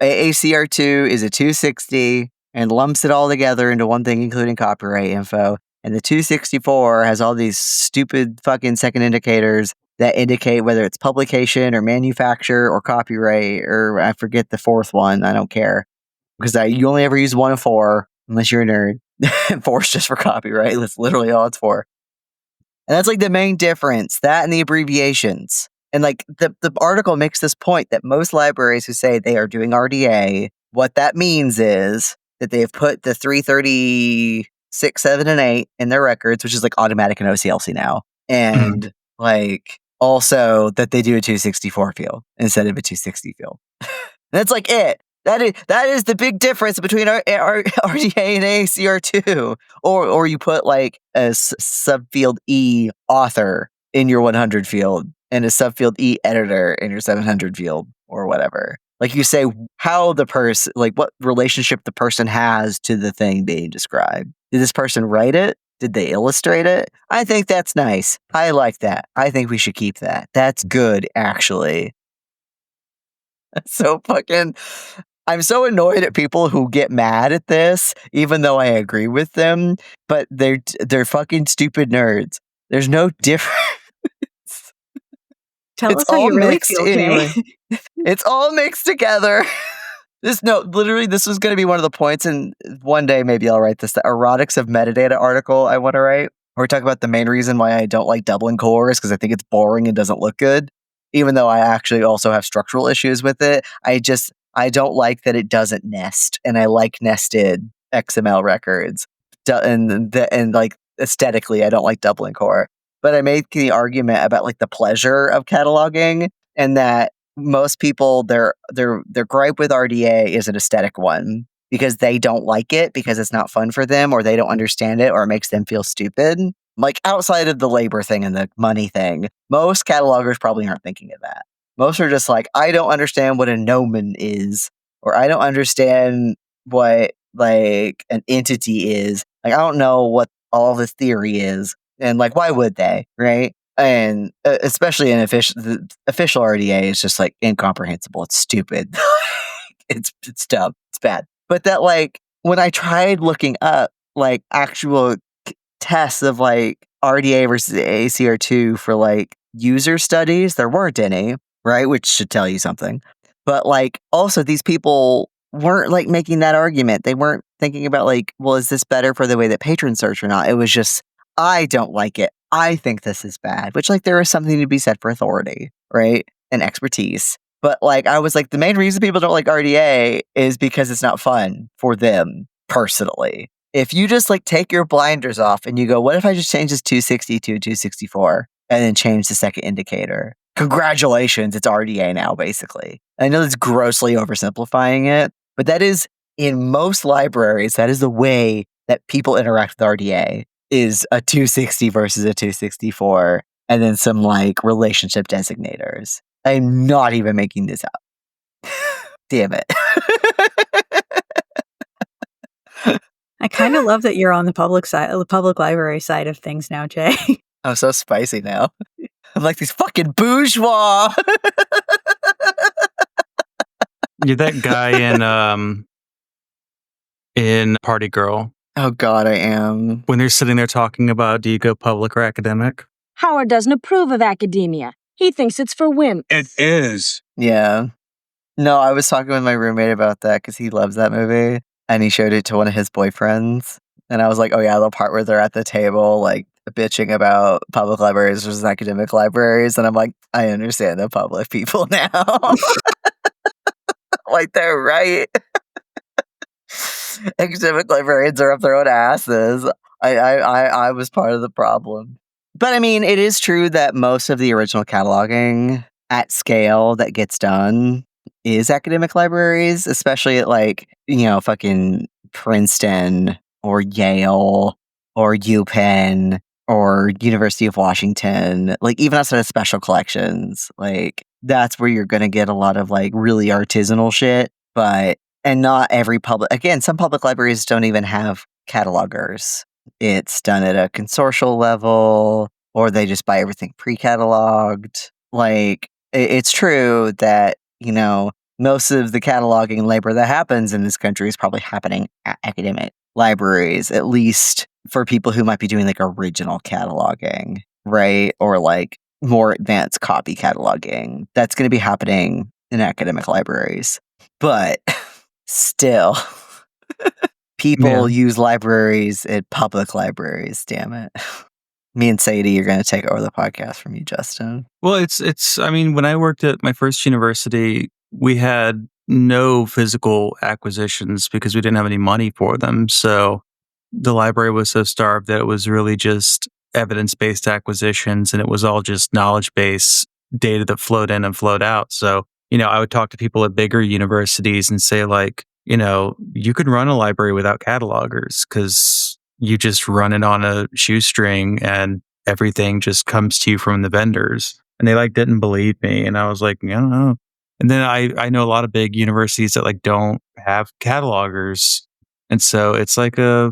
AACR2 is a 260 and lumps it all together into one thing, including copyright info. And the 264 has all these stupid fucking second indicators that indicate whether it's publication or manufacture or copyright, or I forget the fourth one. I don't care, because you only ever use one of four unless you're a nerd. Four is just for copyright. That's literally all it's for. And that's like the main difference, that and the abbreviations. And like the article makes this point that most libraries who say they are doing RDA, what that means is that they have put the 336, 7, and 8 in their records, which is like automatic in OCLC now. And like also that they do a 264 field instead of a 260 field. That's like it. That is the big difference between our RDA and ACR2. Or you put like a subfield E author in your 100 field and a subfield E editor in your 700 field or whatever. Like, you say how the person, like what relationship the person has to the thing being described. Did this person write it? Did they illustrate it? I think that's nice. I like that. I think we should keep that. That's good, actually. So fucking, I'm so annoyed at people who get mad at this, even though I agree with them, but they're fucking stupid nerds. There's no difference. Tell It's us how all you really mixed feel, Jay. anyway. It's all mixed together. Literally, this was going to be one of the points, and one day maybe I'll write this, the erotics of metadata article I want to write, where we talk about the main reason why I don't like Dublin cores, because I think it's boring and doesn't look good, even though I actually also have structural issues with it. I don't like that it doesn't nest, and I like nested XML records. And like aesthetically, I don't like Dublin core. But I made the argument about like the pleasure of cataloging, and that most people their gripe with RDA is an aesthetic one, because they don't like it because it's not fun for them, or they don't understand it, or it makes them feel stupid. Like, outside of the labor thing and the money thing, most catalogers probably aren't thinking of that. Most are just like, I don't understand what a nomen is, or I don't understand what like an entity is. Like, I don't know what all this theory is. And like, why would they, right? And especially the official RDA is just like incomprehensible. It's stupid. It's dumb. It's bad. But that like when I tried looking up like actual tests of like RDA versus ACR2 for like user studies, there weren't any, right? Which should tell you something. But like also these people weren't like making that argument. They weren't thinking about like, well, is this better for the way that patrons search or not? It was just, I don't like it. I think this is bad, which like there is something to be said for authority, right? And expertise. But like I was like, the main reason people don't like RDA is because it's not fun for them personally. If you just like take your blinders off and you go, what if I just change this 260 to 264 and then change the second indicator? Congratulations, it's RDA now, basically. I know that's grossly oversimplifying it, but that is in most libraries, that is the way that people interact with RDA is a 260 versus a 264 and then some like relationship designators. I'm not even making this up. Damn it. I kind of love that you're on the public side, the public library side of things now, Jay. I'm so spicy now. I'm like these fucking bourgeois. You're that guy in Party Girl Oh God, I am. when they're sitting there talking about, do you go public or academic? Howard doesn't approve of academia. He thinks it's for wimps. It is. Yeah. No, I was talking with my roommate about that because he loves that movie and he showed it to one of his boyfriends. And I was like, oh yeah, the part where they're at the table, like bitching about public libraries versus academic libraries. And I'm like, I understand the public people now. Like they're right. Academic librarians are up their own asses. I was part of the problem. But I mean, it is true that most of the original cataloging at scale that gets done is academic libraries, especially at like, fucking Princeton or Yale or UPenn or University of Washington, like even outside of special collections, like that's where you're going to get a lot of like really artisanal shit. And not every some public libraries don't even have catalogers. It's done at a consortial level, or they just buy everything pre-cataloged. Like, it's true that, most of the cataloging labor that happens in this country is probably happening at academic libraries, at least for people who might be doing like original cataloging, right? Or like more advanced copy cataloging. That's going to be happening in academic libraries. But still, people use libraries at public libraries, damn it. Me and Sadie are going to take over the podcast from you, Justin. Well, I mean, when I worked at my first university, we had no physical acquisitions because we didn't have any money for them. So the library was so starved that it was really just evidence-based acquisitions, and it was all just knowledge-based data that flowed in and flowed out. So, I would talk to people at bigger universities and say like, you could run a library without catalogers because you just run it on a shoestring and everything just comes to you from the vendors. And they like didn't believe me. And I was like, I don't know. And then I know a lot of big universities that like don't have catalogers. And so it's like I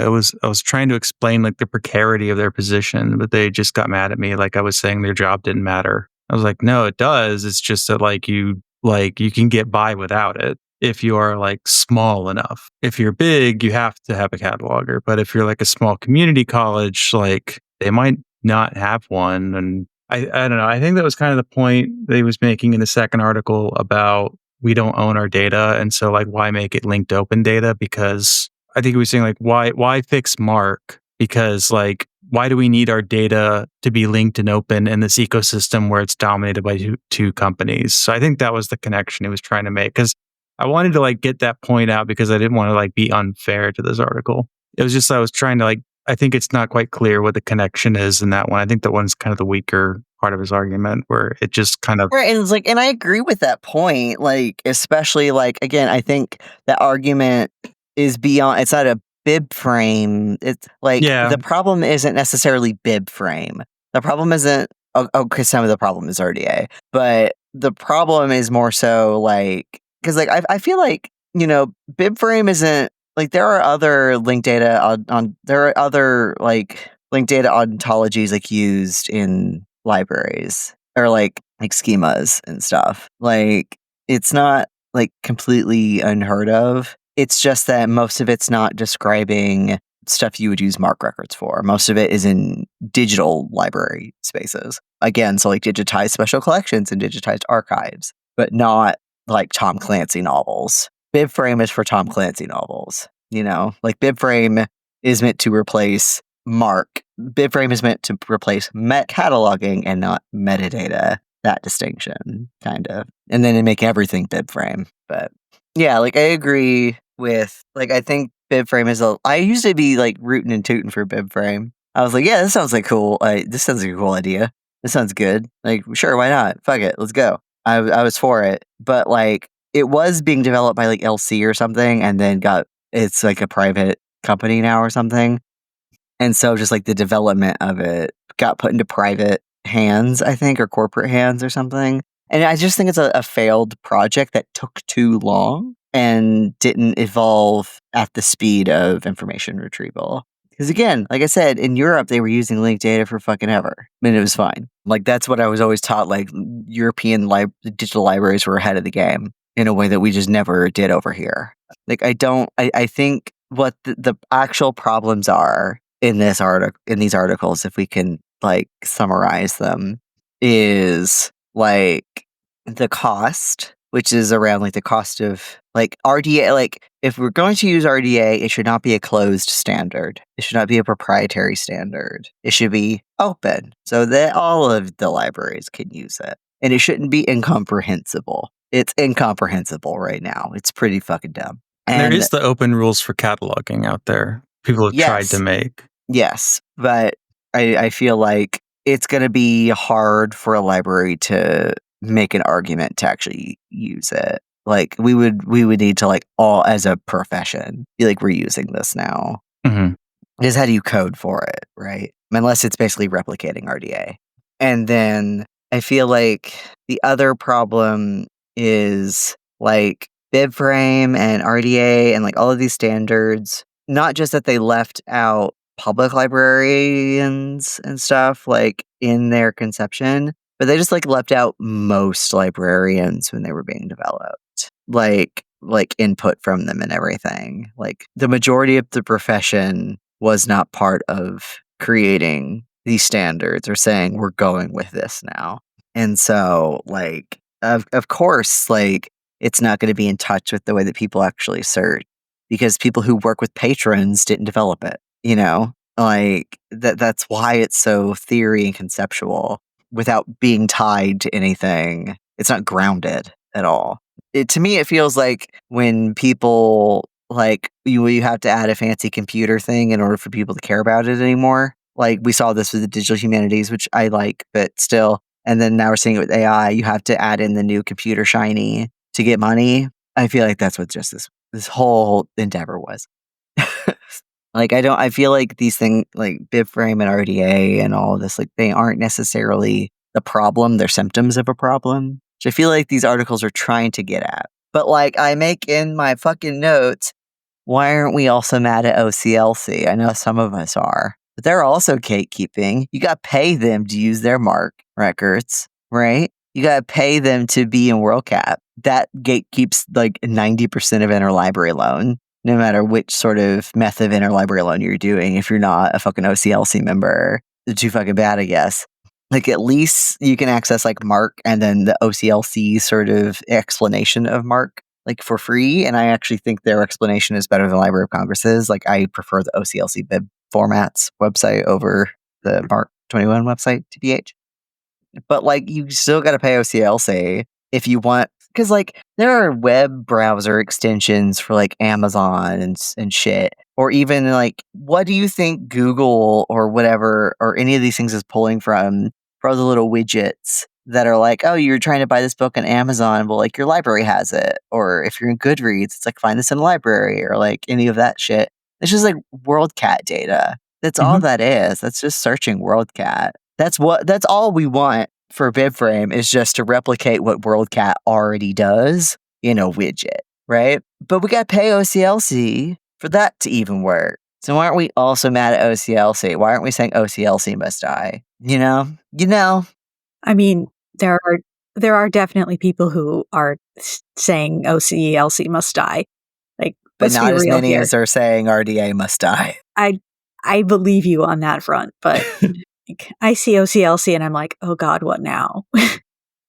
was trying to explain like the precarity of their position, but they just got mad at me. Like I was saying their job didn't matter. I was like, no, it does. It's just that you can get by without it if you are like small enough. If you're big, you have to have a cataloger. But if you're like a small community college, like they might not have one. And I don't know. I think that was kind of the point that he was making in the second article about we don't own our data. And so like, why make it linked open data? Because I think he was saying like, why fix Mark? Because like, why do we need our data to be linked and open in this ecosystem where it's dominated by two companies? So I think that was the connection he was trying to make. Because I wanted to like get that point out because I didn't want to like be unfair to this article. It was just I was trying to like, I think it's not quite clear what the connection is in that one. I think that one's kind of the weaker part of his argument where it just kind of right. And it's like, and I agree with that point. Like, especially like again, I think that argument is beyond. It's not a BIBFRAME. It's like the problem isn't necessarily BIBFRAME. The problem isn't. Because some of the problem is RDA, but the problem is more so like because like I feel like BibFrame isn't like there are other link data on there are other like linked data ontologies like used in libraries or like schemas and stuff. Like it's not like completely unheard of. It's just that most of it's not describing stuff you would use MARC records for. Most of it is in digital library spaces. Again, so like digitized special collections and digitized archives, but not like Tom Clancy novels. BIBFRAME is for Tom Clancy novels. Like BIBFRAME is meant to replace MARC. BIBFRAME is meant to replace cataloging and not metadata. That distinction, kind of. And then to make everything BIBFRAME. But yeah, like I agree with, like, I think BIBFRAME is I used to be like rooting and tooting for BIBFRAME. I was like, yeah, this sounds like cool. This sounds like a cool idea. This sounds good. Like, sure, why not? Fuck it, let's go. I was for it. But like, it was being developed by like LC or something, and then it's like a private company now or something. And so just like the development of it got put into private hands, I think, or corporate hands or something. And I just think it's a failed project that took too long and didn't evolve at the speed of information retrieval. Because again, like I said, in Europe, they were using linked data for fucking ever. And it was fine. Like that's what I was always taught. Like European digital libraries were ahead of the game in a way that we just never did over here. Like I think what the actual problems are in these articles, if we can like summarize them, is like the cost, which is around like the cost of like RDA. Like if we're going to use RDA, it should not be a closed standard. It should not be a proprietary standard. It should be open so that all of the libraries can use it. And it shouldn't be incomprehensible. It's incomprehensible right now. It's pretty fucking dumb. And there And is the open rules for cataloging out there. People have tried to make. Yes, but I feel like it's going to be hard for a library to make an argument to actually use it. Like we would need to like all as a profession be like, we're using this now. Mm-hmm. Just how do you code for it, right? Unless it's basically replicating RDA. And then I feel like the other problem is like BibFrame and RDA and like all of these standards, not just that they left out public librarians and stuff like in their conception, but they just like left out most librarians when they were being developed, like input from them and everything. Like the majority of the profession was not part of creating these standards or saying we're going with this now. And so like of course like it's not going to be in touch with the way that people actually search, because people who work with patrons didn't develop it. Like that's why it's so theory and conceptual without being tied to anything. It's not grounded at all. To me, it feels like when people like you have to add a fancy computer thing in order for people to care about it anymore. Like we saw this with the digital humanities, which I like, but still. And then now we're seeing it with AI. You have to add in the new computer shiny to get money. I feel like that's what just this whole endeavor was. Like I feel like these things like BibFrame and RDA and all of this, like they aren't necessarily the problem, they're symptoms of a problem, which I feel like these articles are trying to get at. But like I make in my fucking notes, why aren't we also mad at OCLC? I know some of us are, but they're also gatekeeping. You got to pay them to use their MARC records, right? You got to pay them to be in WorldCat. That gatekeeps like 90% of interlibrary loan, no matter which sort of method of interlibrary loan you're doing. If you're not a fucking OCLC member, they're too fucking bad, I guess. Like at least you can access like MARC and then the OCLC sort of explanation of MARC like for free. And I actually think their explanation is better than Library of Congress's. Like I prefer the OCLC bib formats website over the MARC 21 website, TBH. But like you still got to pay OCLC if you want, because like there are web browser extensions for like Amazon and shit, or even like what do you think Google or whatever or any of these things is pulling from for all the little widgets that are like, oh, you're trying to buy this book on Amazon, well, like your library has it, or if you're in Goodreads, it's like find this in a library or like any of that shit. It's just like WorldCat data. That's all that is. That's just searching WorldCat. That's all we want for BibFrame is just to replicate what WorldCat already does in a widget, right? But we got to pay OCLC for that to even work. So why aren't we also mad at OCLC? Why aren't we saying OCLC must die? You know. I mean, there are definitely people who are saying OCLC must die. Like, But let's be not as real many here. as are saying RDA must die. I believe you on that front, but like, I see OCLC and I'm like, oh God, what now?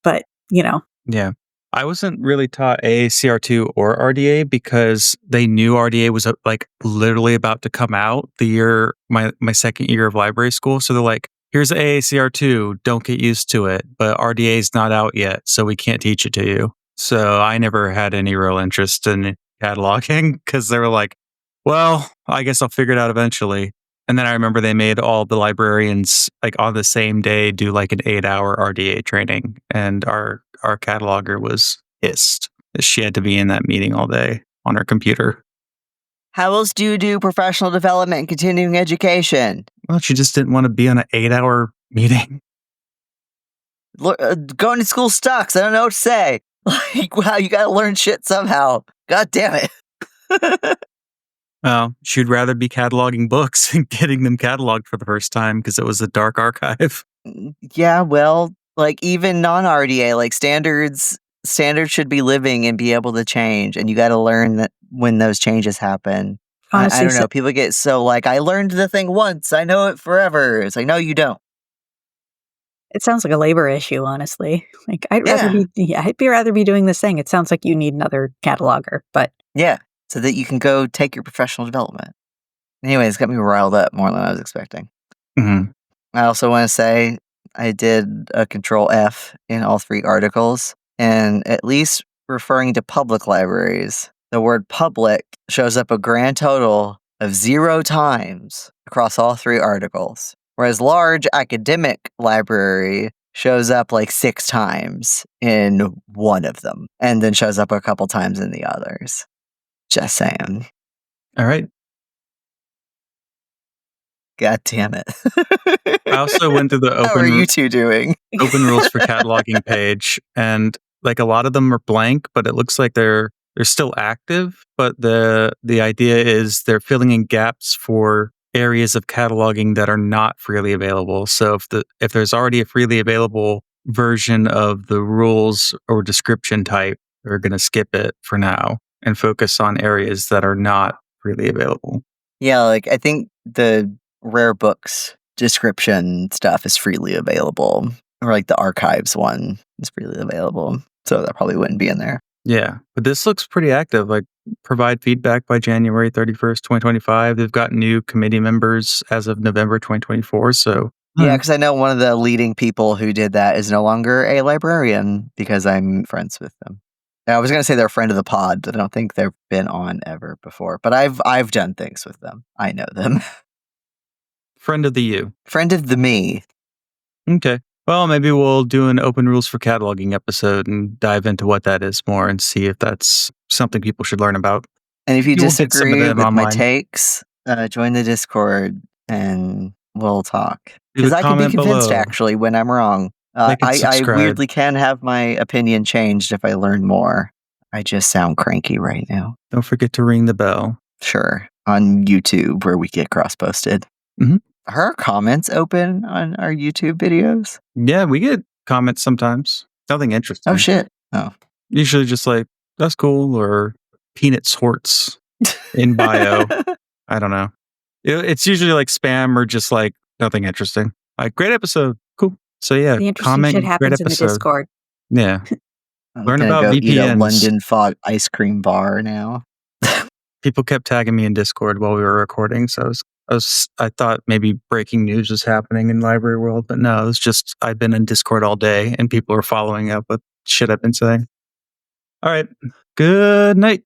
But Yeah. I wasn't really taught AACR2 or RDA because they knew RDA was like literally about to come out the year my second year of library school. So they're like, here's AACR2, don't get used to it, but RDA is not out yet, so we can't teach it to you. So I never had any real interest in cataloging because they were like, well, I guess I'll figure it out eventually. And then I remember they made all the librarians like on the same day do like an 8-hour RDA training, and our cataloger was pissed. She had to be in that meeting all day on her computer. How else do you do professional development and continuing education? Well, she just didn't want to be on an 8-hour meeting. Going to school sucks. I don't know what to say. Like, wow, you gotta learn shit somehow. God damn it. Well, she'd rather be cataloging books and getting them cataloged for the first time because it was a dark archive. Yeah, well, like even non-RDA, like standards should be living and be able to change, and you got to learn that when those changes happen. I honestly, don't know. People get so like, I learned the thing once, I know it forever. It's like, no, you don't. it sounds like a labor issue, honestly. Like I'd Yeah, rather be doing this thing. It sounds like you need another cataloger, but yeah, so that you can go take your professional development. Anyway, it's got me riled up more than I was expecting. Mhm. I also want to say I did a control F in all 3 articles, and at least referring to public libraries, the word public shows up a grand total of 0 times across all 3 articles, whereas large academic library shows up like 6 times in one of them, and then shows up a couple times in the others. Just saying. All right. God damn it. I also went to the How are you two doing? open rules for cataloging page, and like a lot of them are blank, but it looks like they're still active. But the idea is they're filling in gaps for areas of cataloging that are not freely available. So if there's already a freely available version of the rules or description type, they're going to skip it for now and focus on areas that are not freely available. Yeah, like I think the rare books description stuff is freely available, or like the archives one is freely available. So that probably wouldn't be in there. Yeah, but this looks pretty active. Like, provide feedback by January 31st, 2025. They've got new committee members as of November 2024. So, Yeah, because I know one of the leading people who did that is no longer a librarian because I'm friends with them. I was going to say they're a friend of the pod, but I don't think they've been on ever before. But I've done things with them. I know them. friend of the U. Friend of the me. Okay. Well, maybe we'll do an open rules for cataloging episode and dive into what that is more and see if that's something people should learn about. And if you You'll get some of disagree them with my online. takes, join the Discord and we'll talk. Leave Because a I can be comment convinced below. actually when I'm wrong. Like and I subscribe. weirdly can have my opinion changed if I learn more. I just sound cranky right now. Don't forget to ring the bell. Sure. On YouTube where we get cross posted. Mhm. Are our comments open on our YouTube videos? Yeah, we get comments sometimes. Nothing interesting. Oh shit. Oh. Usually just like, that's cool, or peanut sorts in bio. I don't know. It's usually like spam or just like nothing interesting. Like, great episode. Cool. So yeah, the interesting comment, shit great happens in the episode. Discord. Yeah. I'm Learn gonna about go eat a VPNs. London Fog ice cream bar now. People kept tagging me in Discord while we were recording. So I thought maybe breaking news was happening in library world, but no, it's just, I've been in Discord all day and people are following up with shit I've been saying. All right. Good night.